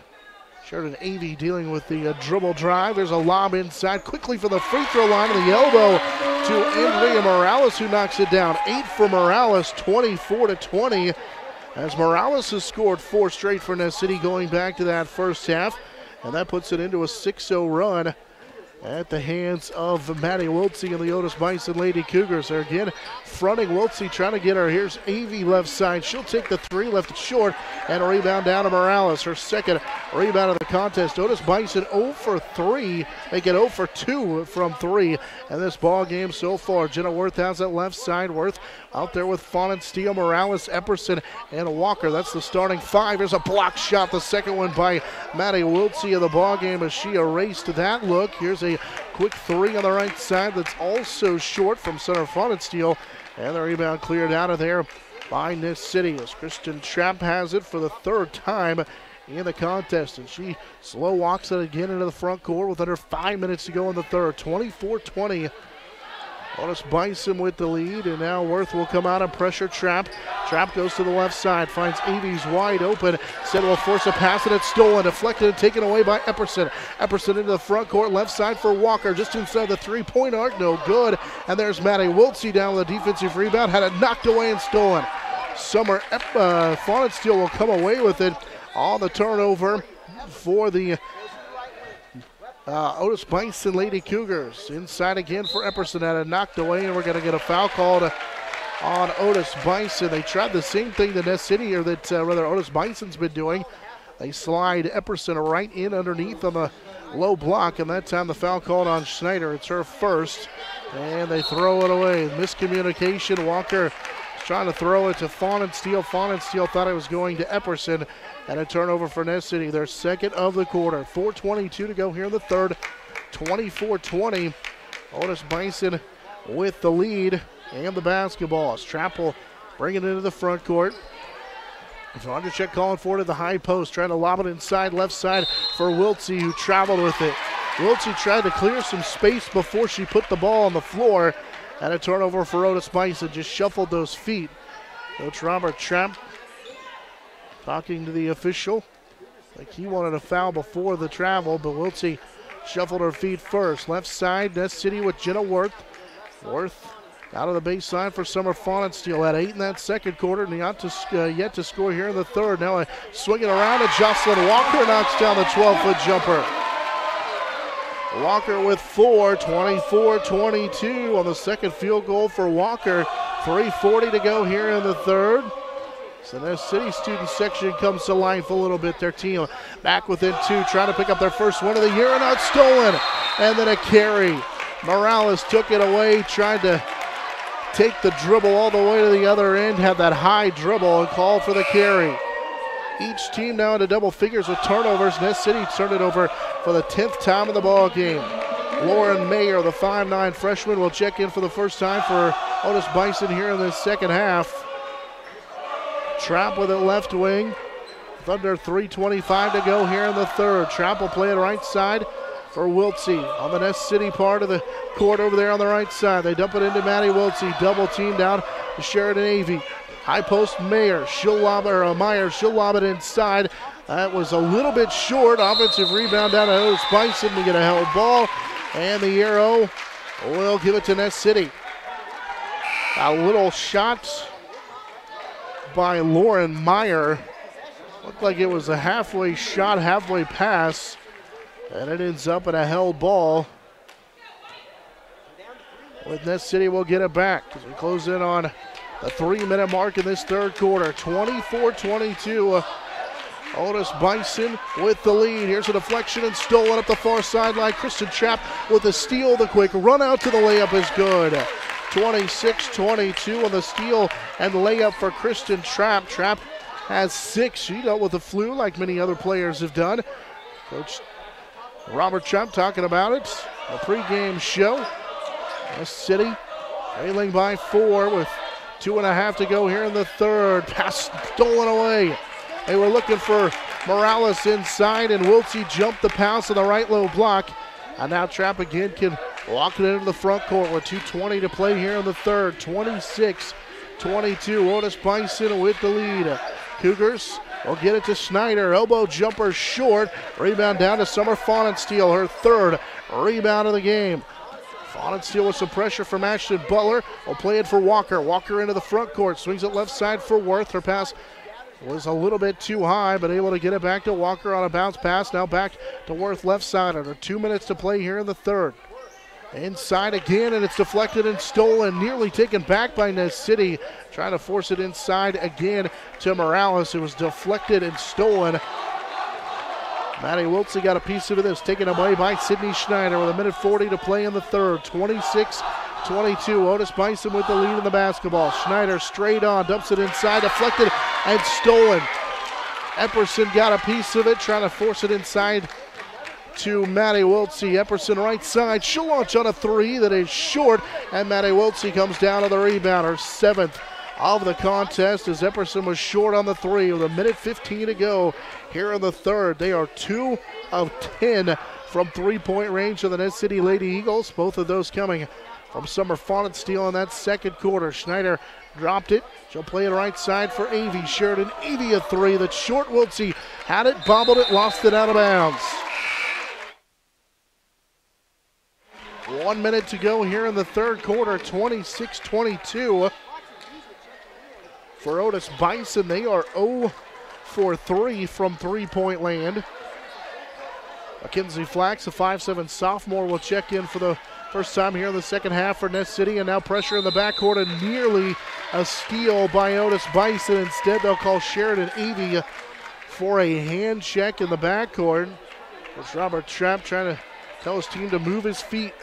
S3: Sheridan Avey dealing with the dribble drive. There's a lob inside quickly for the free throw line of the elbow to Andrea Morales, who knocks it down. 8 for Morales, 24-20, as Morales has scored 4 straight for Ness City going back to that first half, and that puts it into a 6-0 run at the hands of Maddie Wiltsey and the Otis-Bison Lady Cougars. They're again fronting Wiltsey, trying to get her. Here's Avey left side. She'll take the 3, left it short, and a rebound down to Morales. Her second rebound of the contest. Otis-Bison 0 for 3. They get 0 for 2 from 3 in this ball game so far. Jenna Worth has that left side. Worth out there with Faunensteel, Morales, Epperson, and Walker. That's the starting 5. Here's a block shot, the second one by Maddie Wiltsey of the ball game as she erased that look. Here's a quick 3 on the right side that's also short from center Faunensteel, and the rebound cleared out of there by Ness City as Kristen Trapp has it for the 3rd time in the contest, and she slow walks it again into the front court with under 5 minutes to go in the third. 24-20. Otis-Bison with the lead, and now Worth will come out and pressure Trapp. Trapp goes to the left side, finds Avey's wide open. Said will force a pass, and it's stolen, deflected and taken away by Epperson. Epperson into the front court, left side for Walker, just inside the 3-point arc, no good. And there's Maddie Wiltsey down with a defensive rebound, had it knocked away and stolen. Summer Faunensteel will come away with it on the turnover for the Otis-Bison Lady Cougars. Inside again for Epperson, had it knocked away, and we're going to get a foul called on Otis-Bison. They tried the same thing that Ness City, or that rather Otis-Bison's been doing. They slide Epperson right in underneath on the low block, and that time the foul called on Schneider. It's her first, and they throw it away. Miscommunication. Walker trying to throw it to Faunensteel. Faunensteel thought it was going to Epperson, and a turnover for Ness City, their second of the quarter. 4:22 to go here in the third. 24-20. Otis-Bison with the lead and the basketball. Trapp will bring it into the front court. Vondercheck calling for it at the high post, trying to lob it inside left side for Wiltsey, who traveled with it. Wiltsey tried to clear some space before she put the ball on the floor, And a turnover for Otis-Bison. Just shuffled those feet. Coach Robert Trapp talking to the official. Like he wanted a foul before the travel, but Wiltsey shuffled her feet first. Left side, Ness City with Jenna Worth. Worth out of the baseline for Summer Fawnensteel. At 8 in that second quarter, and yet to score here in the third. Now a swinging around, and Jocelyn Walker knocks down the 12-foot jumper. Walker with 4, 24-22 on the second field goal for Walker. 3:40 to go here in the third. So their City student section comes to life a little bit. Their team back within 2, trying to pick up their first win of the year, and out stolen. And then a carry. Morales took it away, tried to take the dribble all the way to the other end, had that high dribble and called for the carry. Each team now into double figures with turnovers. Ness City turned it over for the 10th time in the ball game. Lauren Mayer, the 5'9" freshman, will check in for the first time for Otis-Bison here in the second half. Trapp with it left wing. With under 3:25 to go here in the third. Trapp will play it right side for Wiltsey on the Ness City part of the court over there on the right side. They dump it into Maddie Wiltsey. Double team down to Sheridan Avey. High post Mayer. She'll lob it inside. That was a little bit short. Offensive rebound down to Otis-Bison. We get a held ball. And the arrow will give it to Ness City. A little shot by Lauren Meyer. Looked like it was a halfway shot, halfway pass. And it ends up in a held ball. With Ness City, we'll get it back as we close in on the 3-minute mark in this third quarter. 24-22. Otis-Bison with the lead. Here's a deflection and stolen up the far sideline. Kristen Trapp with the steal. The quick run out to the layup is good. 26-22 on the steal and layup for Kristen Trapp. Trapp has 6. She dealt with the flu like many other players have done. Coach Robert Trapp talking about it. A pregame show. Ness City trailing by 4 with 2.5 to go here in the third. Pass stolen away. They were looking for Morales inside, and Wiltsey jumped the pass on the right low block. And now Trapp again can walk it into the front court with 2:20 to play here in the third. 26-22, Otis-Bison with the lead. Cougars will get it to Schneider. Elbow jumper short. Rebound down to Summer Fawnensteel, her third rebound of the game. Fawnensteel with some pressure from Ashton Butler. Will play it for Walker. Walker into the front court. Swings it left side for Worth. Her pass was a little bit too high, but able to get it back to Walker on a bounce pass. Now back to Worth left side under 2 minutes to play here in the third. Inside again, and it's deflected and stolen. Nearly taken back by Ness City. Trying to force it inside again to Morales. It was deflected and stolen. Maddie Wiltsey got a piece of this, taken away by Sydney Schneider with 1:40 to play in the third. 26-22, Otis-Bison with the lead in the basketball. Schneider straight on, dumps it inside, deflected and stolen. Epperson got a piece of it, trying to force it inside to Maddie Wiltsey. Epperson right side, she'll launch on a 3 that is short, and Maddie Wiltsey comes down to the rebound, her 7th of the contest, as Epperson was short on the 3 with 1:15 to go here in the third. They are 2 of 10 from three-point range of the Ness City Lady Eagles, both of those coming from Summer Fawnensteel in that second quarter. Schneider dropped it. She'll play it right side for Avey. Sheridan Avey a 3 that's short. Wiltsey had it, bobbled it, lost it out of bounds. 1 minute to go here in the third quarter. 26-22 for Otis-Bison. They are 0 for 3 from three-point land. Mackenzie Flax, a 5'7" sophomore, will check in for the first time here in the second half for Ness City, and now pressure in the backcourt and nearly a steal by Otis-Bison. Instead, they'll call Sheridan Avey for a hand check in the backcourt. It's Robert Trapp trying to tell his team to move his feet.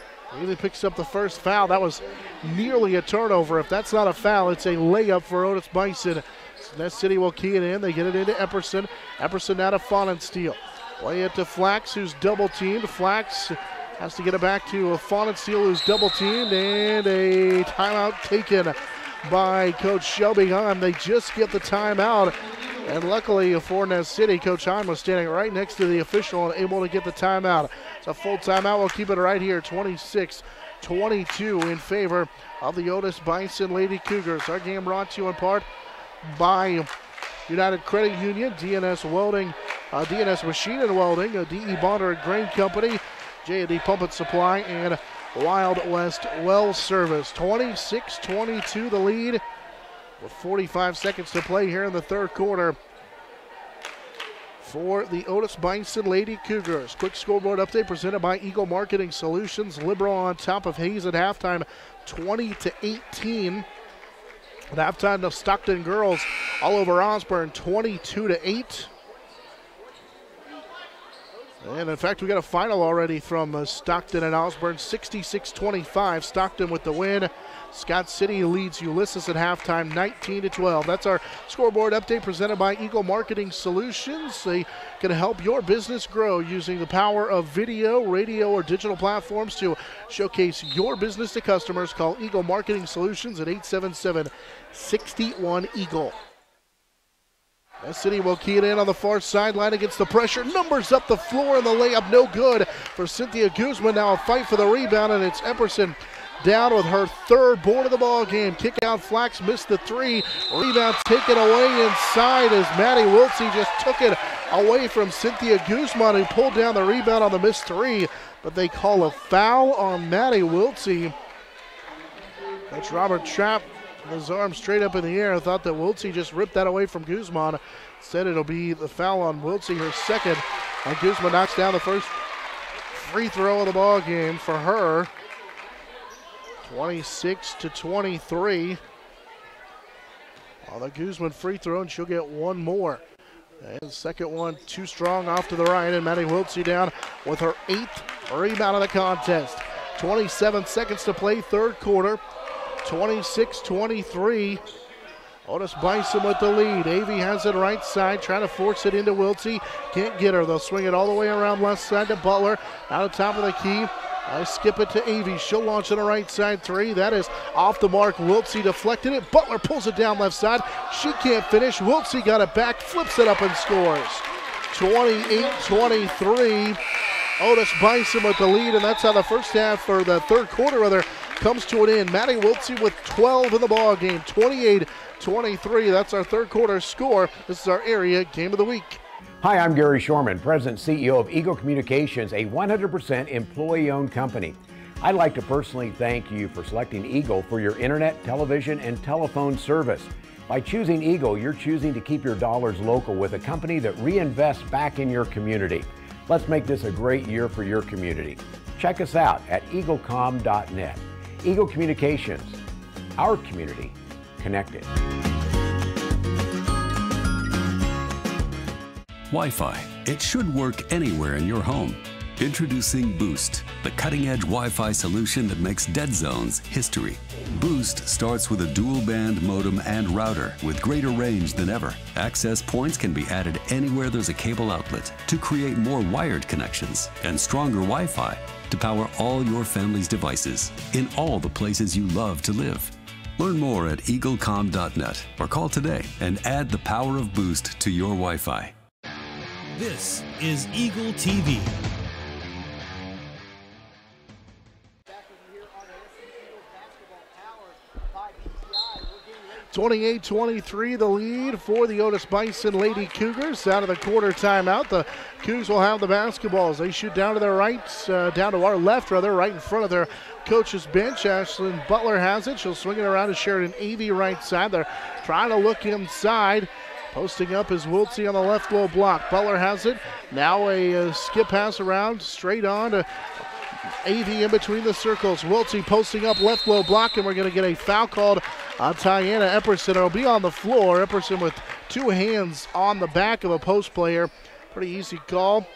S3: Avey picks up the first foul. That was nearly a turnover. If that's not a foul, it's a layup for Otis-Bison. Ness City will key it in. They get it into Epperson. Epperson out of Fawnensteel. Play it to Flax, who's double teamed. Flax has to get it back to Fawnensteel, who's double teamed, and a timeout taken by Coach Shelby Heim. They just get the timeout, and luckily for Ness City, Coach Heim was standing right next to the official and able to get the timeout. It's a full timeout. We'll keep it right here, 26-22 22 in favor of the Otis-Bison Lady Cougars. Our game brought to you in part by United Credit Union, DNS Welding, DNS Machine and Welding, D.E. Bonner and Grain Company, J&D Pump and Supply, and Wild West Well Service. 26-22 the lead with 45 seconds to play here in the third quarter for the Otis-Bison Lady Cougars. Quick scoreboard update presented by Eagle Marketing Solutions. Liberal on top of Hayes at halftime, 20-18. At halftime, the Stockton girls all over Osborne, 22-8. And in fact, we got a final already from Stockton and Osborne, 66-25. Stockton with the win. Scott City leads Ulysses at halftime, 19-12. That's our scoreboard update presented by Eagle Marketing Solutions. They can help your business grow using the power of video, radio, or digital platforms to showcase your business to customers. Call Eagle Marketing Solutions at 877-61-EAGLE. Ness City will key it in on the far sideline against the pressure. Numbers up the floor, and the layup no good for Cynthia Guzman. Now a fight for the rebound, and it's Epperson down with her third board of the ball game. Kick out, Flax missed the three. Rebound taken away inside as Maddie Wiltsey just took it away from Cynthia Guzman, who pulled down the rebound on the missed three. But they call a foul on Maddie Wiltsey. That's Robert Trapp. His arm straight up in the air. I thought that Wiltsey just ripped that away from Guzman. Instead, it'll be the foul on Wiltsey, her second. And Guzman knocks down the first free throw of the ball game for her. 26-23. On the Guzman free throw, and she'll get one more. And the second one too strong off to the right, and Maddie Wiltsey down with her 8th rebound of the contest. 27 seconds to play, third quarter. 26-23. Otis-Bison with the lead. Avey has it right side, trying to force it into Wiltsey. Can't get her. They'll swing it all the way around left side to Butler. Out of top of the key. I skip it to Avey. She'll launch on the right side three. That is off the mark. Wiltsey deflected it. Butler pulls it down left side. She can't finish. Wiltsey got it back, flips it up and scores. 28-23. Otis-Bison with the lead, and that's how the first half, or the third quarter rather, comes to an end. Maddie Wiltsey with 12 in the ball game. 28-23. That's our third quarter score. This is our area game of the week.
S2: Hi, I'm Gary Shorman, President and CEO of Eagle Communications, a 100% employee-owned company. I'd like to personally thank you for selecting Eagle for your internet, television, and telephone service. By choosing Eagle, you're choosing to keep your dollars local with a company that reinvests back in your community. Let's make this a great year for your community. Check us out at eaglecom.net. Eagle Communications, our community connected.
S4: Wi-Fi. It should work anywhere in your home. Introducing Boost, the cutting-edge Wi-Fi solution that makes dead zones history. Boost starts with a dual-band modem and router with greater range than ever. Access points can be added anywhere there's a cable outlet to create more wired connections and stronger Wi-Fi to power all your family's devices in all the places you love to live. Learn more at eaglecom.net or call today and add the power of Boost to your Wi-Fi.
S5: This is Eagle TV.
S3: 28-23 the lead for the Otis-Bison Lady Cougars. Out of the quarter timeout, the Cougs will have the basketballs. They shoot down to their right, down to our left rather, right in front of their coach's bench. Ashlyn Butler has it. She'll swing it around to Sheridan Avey right side. They're trying to look inside. Posting up is Wiltsey on the left low block. Butler has it. Now a skip pass around, straight on to Avey in between the circles. Wiltsey posting up left low block, and we're going to get a foul called on Tiana Epperson. It'll be on the floor. Epperson with two hands on the back of a post player. Pretty easy call,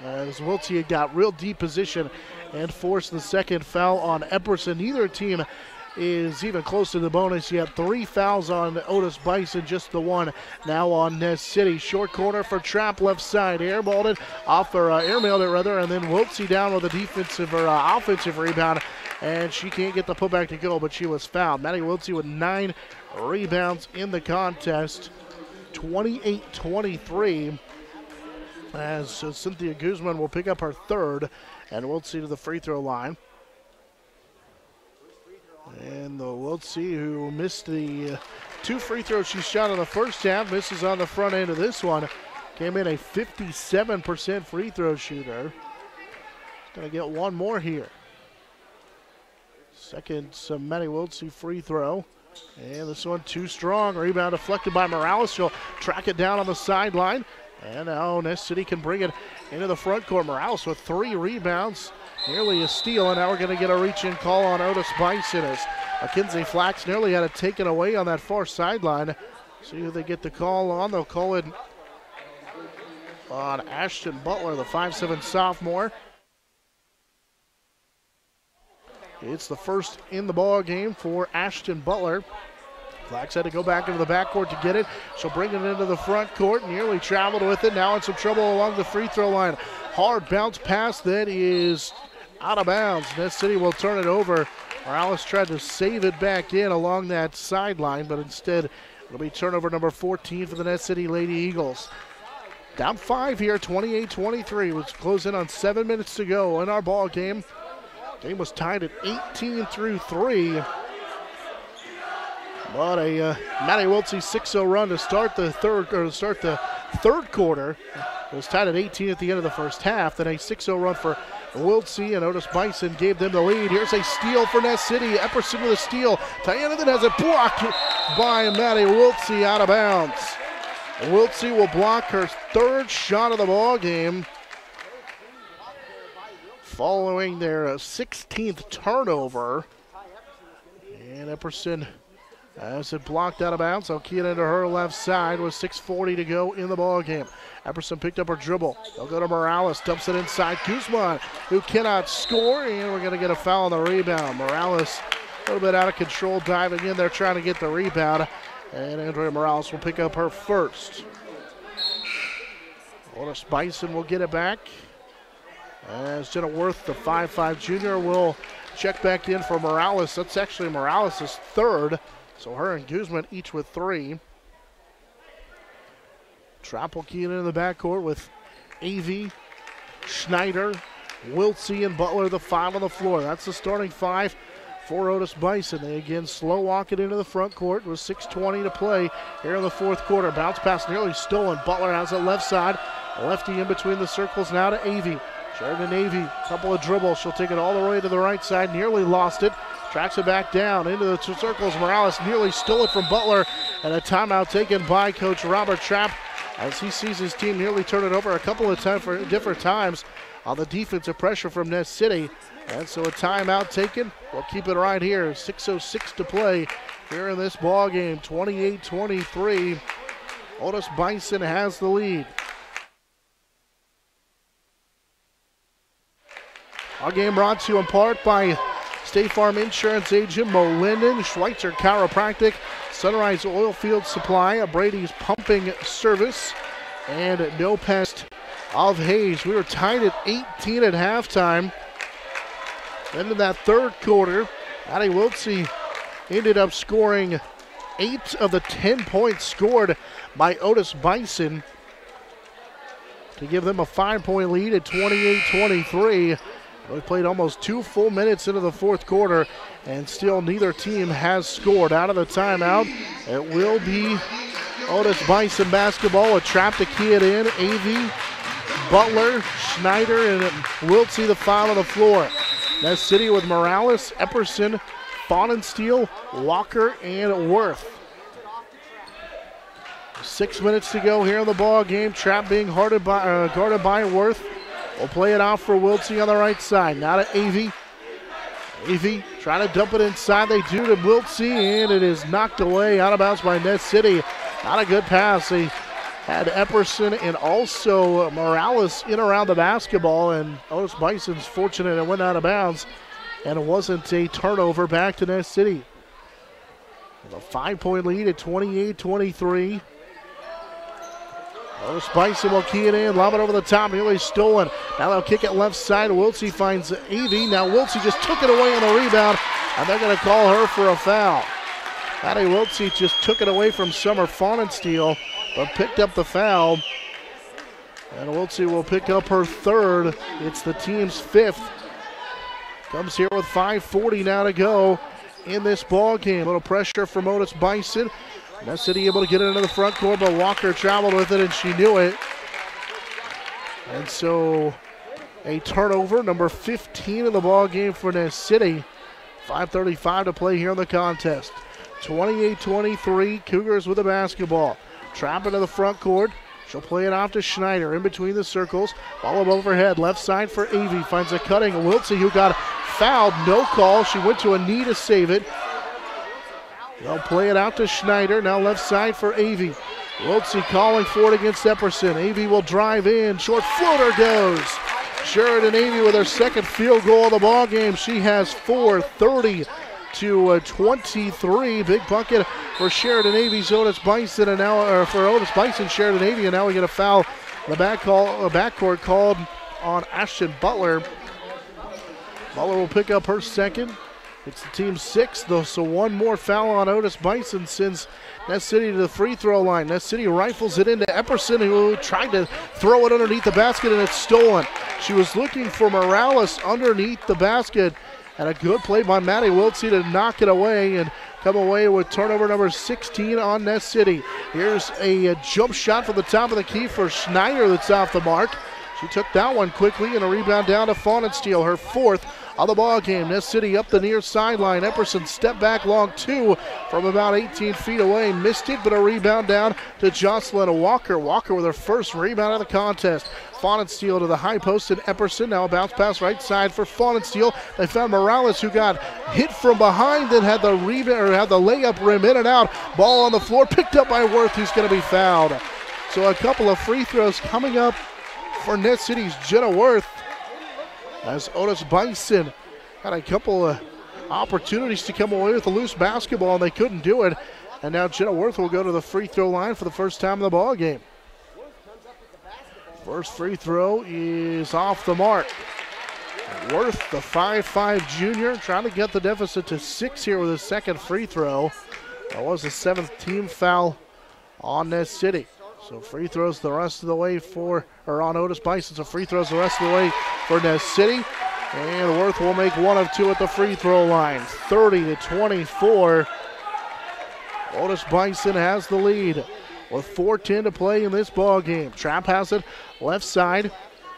S3: as Wiltsey had got real deep position and forced the second foul on Epperson. Neither team is even close to the bonus yet. 3 fouls on Otis-Bison, just the one now on Ness City. Short corner for Trapp, left side. Airballed it off, or airmailed it rather, and then Wiltsey down with a defensive or offensive rebound, and she can't get the putback to go, but she was fouled. Maddie Wiltsey with 9 rebounds in the contest. 28-23 as Cynthia Guzman will pick up her third, and Wiltsey to the free throw line. And the Wiltsey, who missed the 2 free throws she shot in the first half, misses on the front end of this one. Came in a 57% free throw shooter. Going to get one more here. Second Maddie Wiltsey free throw. And this one too strong. Rebound deflected by Morales. She'll track it down on the sideline. And now Ness City can bring it into the front court. Morales with 3 rebounds. Nearly a steal. And now we're going to get a reach-in call on Otis-Bison as Mackenzie Flax nearly had it taken away on that far sideline. See who they get the call on. They'll call it on Ashton Butler, the 5'7" sophomore. It's the first in the ball game for Ashton Butler. Flax had to go back into the backcourt to get it. She'll bring it into the front court. Nearly traveled with it. Now in some trouble along the free throw line. Hard bounce pass that is out of bounds. Ness City will turn it over. Morales tried to save it back in along that sideline, but instead it'll be turnover number 14 for the Ness City Lady Eagles. Down 5 here, 28-23. Let's close in on 7 minutes to go in our ball game. Game was tied at 18-3. But a Maddie Wiltsey 6-0 run to start the third quarter. It was tied at 18 at the end of the first half. Then a 6-0 run for Wiltsey, and Otis-Bison gave them the lead. Here's a steal for Ness City. Epperson with a steal. Tiana then has it blocked by Maddie Wiltsey out of bounds. Wiltsey will block her 3rd shot of the ball game, following their 16th turnover. And Epperson has it blocked out of bounds. So key it into her left side with 6:40 to go in the ball game. Epperson picked up her dribble. They'll go to Morales, dumps it inside. Guzman, who cannot score, and we're going to get a foul on the rebound. Morales a little bit out of control, diving in there, trying to get the rebound. And Andrea Morales will pick up her first. Otis-Bison will get it back. As Jenna Worth, the 5'5" junior, will check back in for Morales. That's actually Morales' 3rd. So her and Guzman each with 3. Trapp will key it into the backcourt with Avey, Schneider, Wiltsey, and Butler, the 5 on the floor. That's the starting 5 for Otis-Bison. They again slow walk it into the front court with 6:20 to play here in the 4th quarter. Bounce pass nearly stolen. Butler has it left side. Lefty in between the circles now to Avey. Sheridan Avey, couple of dribbles. She'll take it all the way to the right side. Nearly lost it. Tracks it back down into the 2 circles. Morales nearly stole it from Butler. And a timeout taken by Coach Robert Trapp as he sees his team nearly turn it over a couple of times for different times on the defensive pressure from Ness City. And so a timeout taken. We'll keep it right here. 6:06 to play here in this ball game. 28-23. Otis-Bison has the lead. Our game brought to you in part by State Farm Insurance Agent Mo Linden, Schweitzer Chiropractic, Sunrise Oilfield Supply, Brady's Pumping Service, and No Pest of Hayes. We were tied at 18 at halftime. Into that 3rd quarter, Maddie Wiltsey ended up scoring 8 of the 10 points scored by Otis-Bison to give them a 5-point lead at 28-23. We played almost 2 full minutes into the 4th quarter, and still neither team has scored. Out of the timeout, it will be Otis-Bison basketball. A trap to key it in. Avey, Butler, Schneider, and Wiltsey, the 5 on the floor. Ness City with Morales, Epperson, Faunensteel, Walker, and Worth. 6 minutes to go here in the ball game. Trap being guarded by Worth. We'll play it out for Wiltsey on the right side. Now to Avey. Avey trying to dump it inside. They do to Wiltsey, and it is knocked away out of bounds by Ness City. Not a good pass. They had Epperson and also Morales in around the basketball, and Otis-Bison's fortunate it went out of bounds, and it wasn't a turnover back to Ness City. With a 5-point lead at 28-23. Otis-Bison will key it in, lob it over the top, nearly stolen. Now they'll kick it left side. Wiltsey finds Avey. Now Wiltsey just took it away on the rebound, and they're going to call her for a foul. Maddie Wiltsey just took it away from Summer Faunensteel, but picked up the foul. And Wiltsey will pick up her 3rd. It's the team's 5th. Comes here with 5:40 now to go in this ball game. A little pressure from Otis-Bison. Ness City able to get it into the front court, but Walker traveled with it and she knew it. And so a turnover, number 15 in the ball game for Ness City. 5:35 to play here in the contest. 28-23, Cougars with the basketball. Trap into the front court. She'll play it off to Schneider in between the circles. Ball up overhead, left side for Avey. Finds a cutting Wiltsey who got fouled, no call. She went to a knee to save it. They'll play it out to Schneider, now left side for Avey. Wiltsey calling for it against Epperson. Avey will drive in, short floater goes. Sheridan Avey with her second field goal of the ball game. She has 4, 30-23. Big bucket for Sheridan Avey's Otis-Bison, and now for Otis-Bison, Sheridan Avey, and now we get a foul. The backcourt called on Ashton Butler. Butler will pick up her second. It's the team's sixth, though, so one more foul on Otis-Bison sends Ness City to the free throw line. Ness City rifles it into Epperson, who tried to throw it underneath the basket, and it's stolen. She was looking for Morales underneath the basket, and a good play by Maddie Wiltsey to knock it away and come away with turnover number 16 on Ness City. Here's a jump shot from the top of the key for Schneider that's off the mark. She took that one quickly, and a rebound down to Faunensteel, her fourth on the ball game. Ness City up the near sideline. Epperson step back long two from about 18 feet away. Missed it, but a rebound down to Jocelyn Walker. Walker with her first rebound of the contest. Faunensteel to the high post, and Epperson now a bounce pass right side for Faunensteel. They found Morales, who got hit from behind and had the rebound, or had the layup rim in and out. Ball on the floor, picked up by Worth, who's going to be fouled. So a couple of free throws coming up for Ness City's Jenna Worth, as Otis-Bison had a couple of opportunities to come away with a loose basketball, and they couldn't do it. And now Jenna Worth will go to the free throw line for the first time in the ball game. First free throw is off the mark. Worth, the 5'5 junior, trying to get the deficit to 6 here with his second free throw. That was the 7th team foul on Ness City. So free throws the rest of the way on Otis-Bison. So free throws the rest of the way for Ness City. And Worth will make 1 of 2 at the free throw line. 30-24. Otis-Bison has the lead with 4:10 to play in this ball game. Trapp has it left side.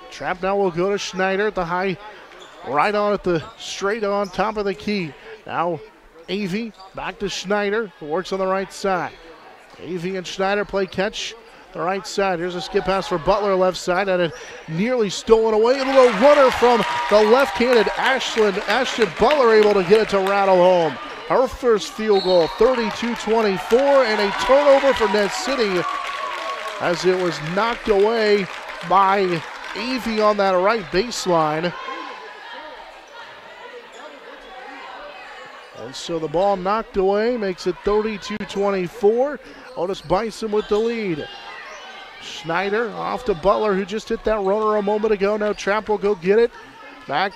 S3: Trapp now will go to Schneider at the high, right on at the straight on top of the key. Now Avey back to Schneider, who works on the right side. Avey and Schneider play catch the right side. Here's a skip pass for Butler left side, and it nearly stolen away. A little runner from the left-handed Ashton Butler able to get it to rattle home. Her first field goal, 32-24, and a turnover for Ness City as it was knocked away by Avey on that right baseline. And so the ball knocked away makes it 32-24. Otis-Bison with the lead. Schneider off to Butler, who just hit that runner a moment ago. Now Trapp will go get it. Back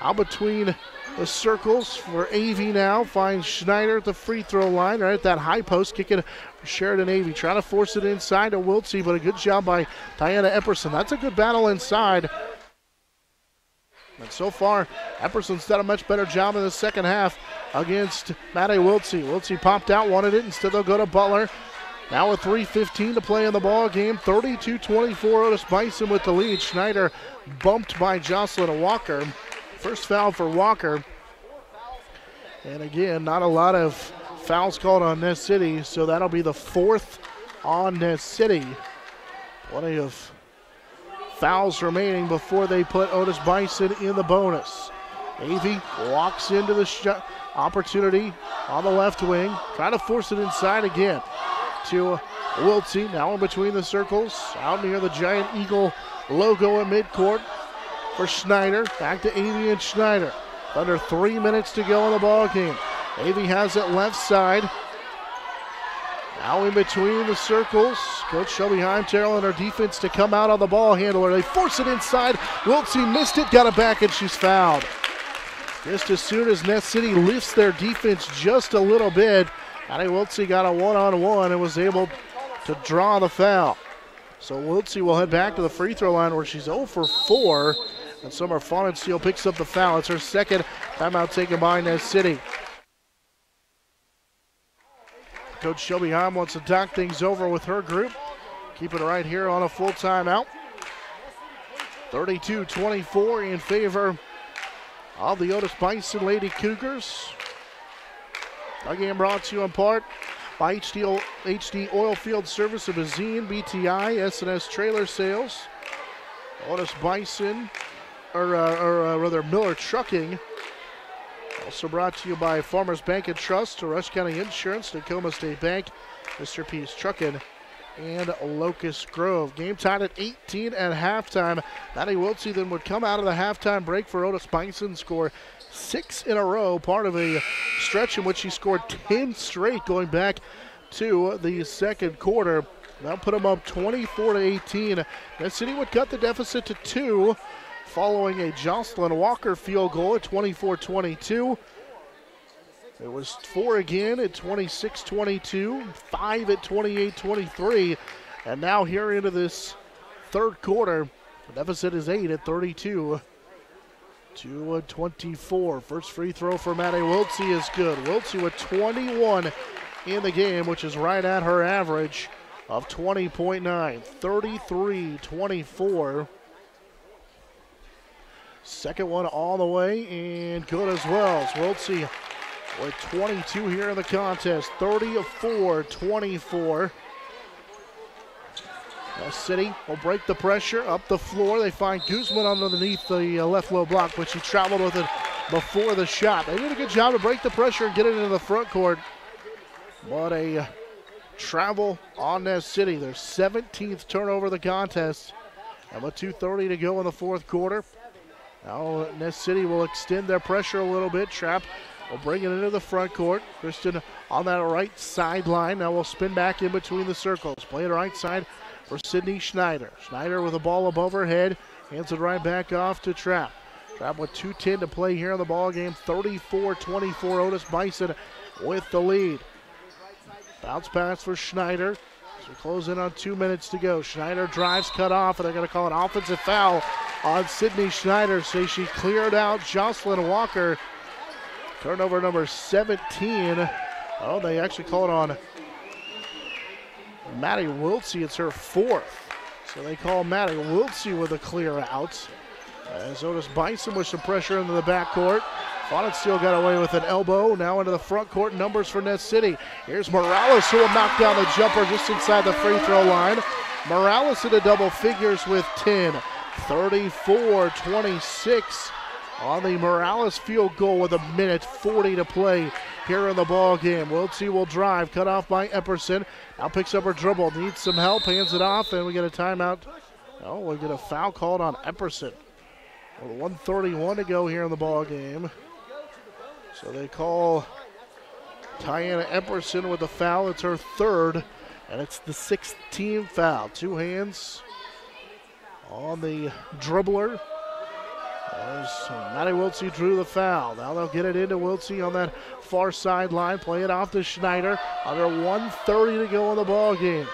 S3: out between the circles for Avey now. Finds Schneider at the free throw line, right at that high post. Kick it for Sheridan Avey. Trying to force it inside to Wiltsey, but a good job by Diana Epperson. That's a good battle inside. And so far, Epperson's done a much better job in the second half against Maddie Wiltsey. Wiltsey popped out, wanted it. Instead, they'll go to Butler. Now with 3:15 to play in the ball game. 32-24, Otis-Bison with the lead. Schneider bumped by Jocelyn Walker. First foul for Walker. And again, not a lot of fouls called on Ness City, so that'll be the 4th on Ness City. Plenty of fouls remaining before they put Otis-Bison in the bonus. Avey walks into the opportunity on the left wing. Trying to force it inside again to Wiltsey. Now in between the circles, out near the Giant Eagle logo in midcourt for Schneider. Back to Avey and Schneider. Under 3 minutes to go in the ball game. Avey has it left side. Now in between the circles, Coach Shelby Heimterrell and her defense to come out on the ball handler. They force it inside. Wiltsey missed it, got it back, and she's fouled. Just as soon as Ness City lifts their defense just a little bit, Maddie Wiltsey got a one-on-one and was able to draw the foul. So Wiltsey will head back to the free throw line where she's 0 for 4. And Summer Faunensteel picks up the foul. It's her second timeout taken by Ness City. Coach Shelby Heim wants to talk things over with her group. Keep it right here on a full timeout. 32-24 in favor of the Otis-Bison Lady Cougars. Our game brought to you in part by HD Oilfield Service of Bazine, BTI, S&S Trailer Sales, Otis-Bison, or Miller Trucking. Also brought to you by Farmers Bank and Trust, Rush County Insurance, Tacoma State Bank, Mr. P's Trucking, and Locust Grove. Game tied at 18 at halftime. Maddie Wiltsey then would come out of the halftime break for Otis-Bison, score 6 in a row, part of a stretch in which she scored 10 straight going back to the second quarter. That'll put them up 24-18. Ness City would cut the deficit to 2 following a Jocelyn Walker field goal at 24-22. It was 4 again at 26-22, 5 at 28-23, and now here into this third quarter, the deficit is 8 at 32-24. First free throw for Maddie Wiltsey is good. Wiltsey with 21 in the game, which is right at her average of 20.9, 33-24. Second one all the way and good as well. Wiltsey with 22 here in the contest, 34-24. Ness City will break the pressure up the floor. They find Guzman underneath the left low block, but she traveled with it before the shot. They did a good job to break the pressure and get it into the front court. What a travel on Ness City. Their 17th turnover of the contest. And with 2:30 to go in the fourth quarter. Now Ness City will extend their pressure a little bit. Trapp will bring it into the front court. Kristen on that right sideline. Now we'll spin back in between the circles. Play it right side for Sydney Schneider. Schneider with the ball above her head. Hands it right back off to Trapp. Trapp with 2:10 to play here in the ball game. 34-24. Otis-Bison with the lead. Bounce pass for Schneider. So we close in on 2 minutes to go. Schneider drives, cut off, and they're going to call an offensive foul on Sydney Schneider. So she cleared out Jocelyn Walker. Turnover number 17. Oh, they actually call it on Maddie Wiltsey. It's her 4th. So they call Maddie Wiltsey with a clear out. As Otis-Bison with some pressure into the backcourt. Bonnet still got away with an elbow. Now into the front court. Numbers for Ness City. Here's Morales, who will knock down the jumper just inside the free throw line. Morales into double figures with 10. 34-26 on the Morales field goal with 1:40 to play here in the ball game. Wiltsey will drive, cut off by Epperson. Now picks up her dribble, needs some help, hands it off, and we get a timeout. Oh, we get a foul called on Epperson. With 1:31 to go here in the ball game. So they call Tiana Epperson with a foul. It's her 3rd, and it's the 6th team foul. 2 hands on the dribbler. As Maddie Wiltsey drew the foul. Now they'll get it into Wiltsey on that far sideline. Play it off to Schneider. Under 1:30 to go in the ball game.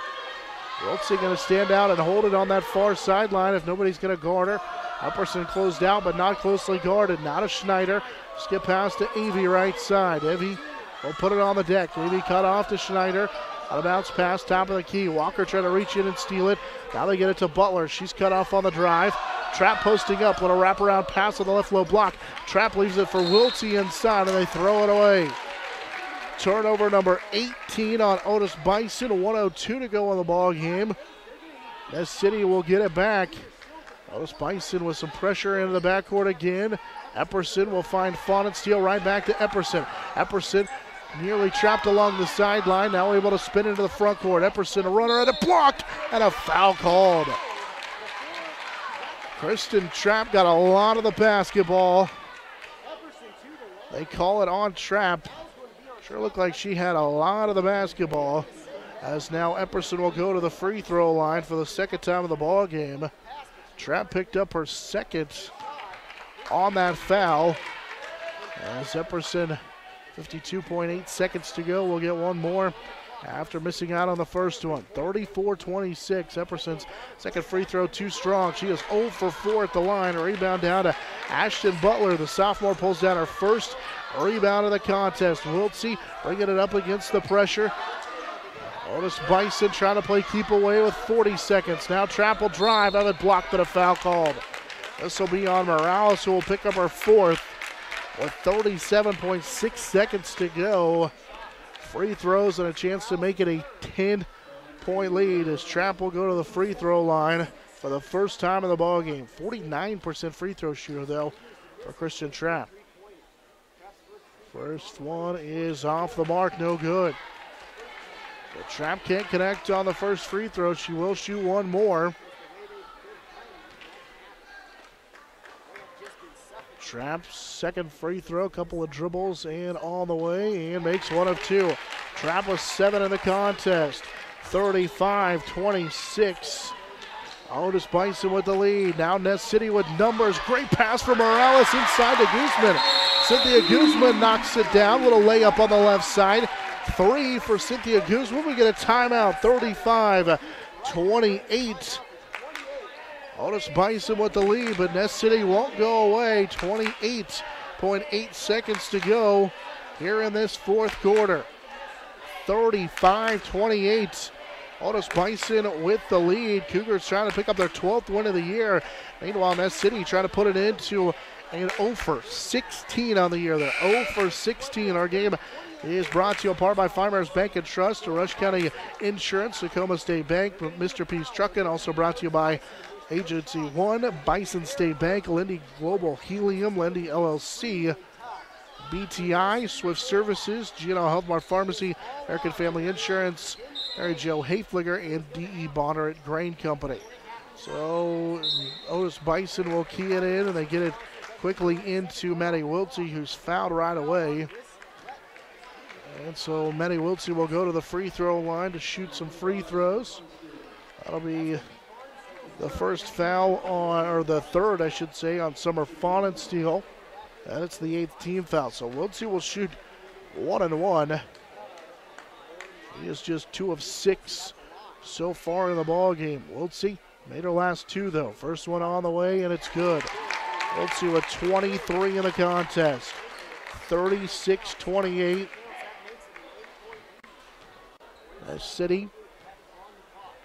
S3: Wiltsey going to stand out and hold it on that far sideline if nobody's going to guard her. Epperson closed out, but not closely guarded. Now to Schneider. Skip pass to Evie right side. Evie will put it on the deck. Evie cut off to Schneider. On a bounce pass, top of the key. Walker trying to reach in and steal it. Now they get it to Butler. She's cut off on the drive. Trapp posting up with a wraparound pass on the left low block. Trapp leaves it for Wiltsey inside, and they throw it away. Turnover number 18 on Otis-Bison. 1:02 to go in the ball game. Ness City will get it back. Otis-Bison with some pressure into the backcourt again. Epperson will find Fawn, steal right back to Epperson. Epperson nearly trapped along the sideline. Now able to spin into the front court. Epperson, a runner and a block, and a foul called. Kristen Trapp got a lot of the basketball. They call it on Trapp. Sure looked like she had a lot of the basketball. As now Epperson will go to the free throw line for the 2nd time of the ball game. Trapp picked up her 2nd on that foul. As Epperson, 52.8 seconds to go, will get one more after missing out on the first one. 34-26. Epperson's 2nd free throw too strong. She is 0 for 4 at the line. A rebound down to Ashton Butler. The sophomore pulls down her 1st rebound of the contest. Wiltsey bringing it up against the pressure. Otis-Bison trying to play keep away with 40 seconds. Now Trapp will drive, have it blocked, but a foul called. This will be on Morales, who will pick up her fourth with 37.6 seconds to go. Free throws and a chance to make it a 10-point lead as Trapp will go to the free throw line for the first time in the ballgame. 49% free throw shooter, though, for Christian Trapp. First one is off the mark, no good. But Trapp can't connect on the first free throw. She will shoot one more. Trapp's second free throw, couple of dribbles and on the way, and makes one of two. Trapp was 7 in the contest. 35-26. Otis-Bison with the lead. Now Ness City with numbers. Great pass from Morales inside to Guzman. Cynthia Guzman knocks it down. Little layup on the left side. 3 for Cynthia Guzman. We get a timeout. 35-28. Otis-Bison with the lead, but Ness City won't go away. 28.8 seconds to go here in this fourth quarter. 35-28. Otis-Bison with the lead. Cougars trying to pick up their 12th win of the year. Meanwhile, Ness City trying to put it into an 0 for 16 on the year. They're 0 for 16. Our game is brought to you in part by Farmers Bank and Trust, Rush County Insurance, Tacoma State Bank, Mr. P's Truckin'. Also brought to you by Agency 1, Bison State Bank, Lindy Global Helium, Lindy LLC, BTI, Swift Services, GNL Health Mart Pharmacy, American Family Insurance, Mary Jo Hayfliger, and D.E. Bonner at Grain Company. So Otis-Bison will key it in, and they get it quickly into Maddie Wiltsey, who's fouled right away. And so Maddie Wiltsey will go to the free throw line to shoot some free throws. That'll be the first foul on, or the third, I should say, on Summer Fawnensteel. And it's the 8th team foul. So Wiltsey will shoot 1 and 1. He is just 2 of 6 so far in the ball game. Wiltsey made her last 2 though. First one on the way, and it's good. Wiltsey with 23 in the contest. 36-28. Ness City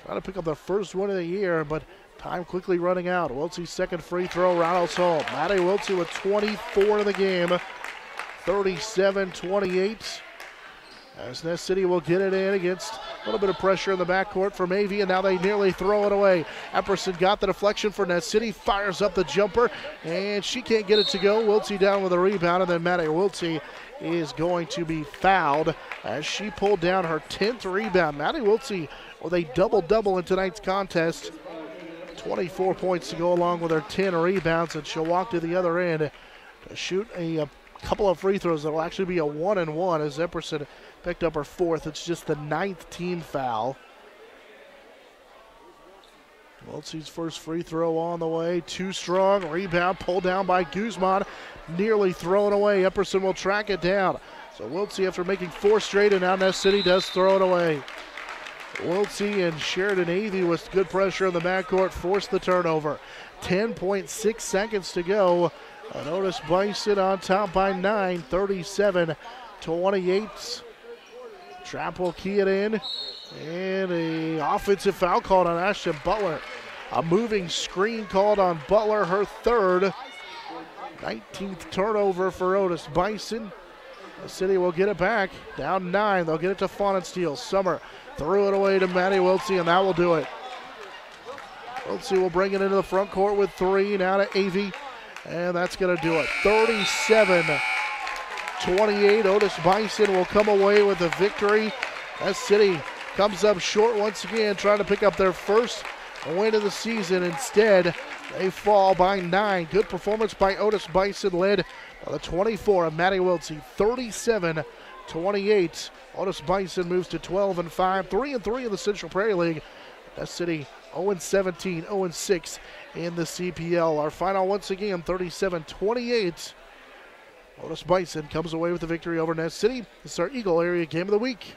S3: trying to pick up their first win of the year, but time quickly running out. Wiltsey's second free throw rattles home. Maddie Wiltsey with 24 in the game. 37-28. As Ness City will get it in against a little bit of pressure in the backcourt from Avey, and now they nearly throw it away. Epperson got the deflection for Ness City, fires up the jumper, and she can't get it to go. Wiltsey down with a rebound, and then Maddie Wiltsey is going to be fouled as she pulled down her 10th rebound. Maddie Wiltsey with a double-double in tonight's contest. 24 points to go along with her 10 rebounds, and she'll walk to the other end to shoot a couple of free throws that will actually be a 1 and 1 as Epperson picked up her 4th. It's just the 9th team foul. Wiltsey's first free throw on the way. Too strong. Rebound pulled down by Guzman. Nearly thrown away. Epperson will track it down. So Wiltsey, after making 4 straight, and now Ness City does throw it away. Wiltsey and Sheridan Avey with good pressure in the backcourt forced the turnover. 10.6 seconds to go. And Otis-Bison on top by 9, 37-28. Trapp will key it in. And an offensive foul called on Ashton Butler. A moving screen called on Butler, her 3rd. 19th turnover for Otis-Bison. The City will get it back. Down 9. They'll get it to Fawnensteel. Summer threw it away to Maddie Wiltsey, and that will do it. Wiltsey will bring it into the front court with 3. Now to Avey. And that's going to do it. 37-28. Otis-Bison will come away with the victory. Ness City comes up short once again, trying to pick up their first win of the season. Instead, they fall by 9. Good performance by Otis-Bison, led by the 24 of Maddie Wiltsey. 37-28. Otis-Bison moves to 12-5, 3-3 in the Central Prairie League. Ness City 0-17, 0-6 in the CPL. Our final once again, 37-28. Otis-Bison comes away with the victory over Ness City. This is our Eagle Area Game of the Week.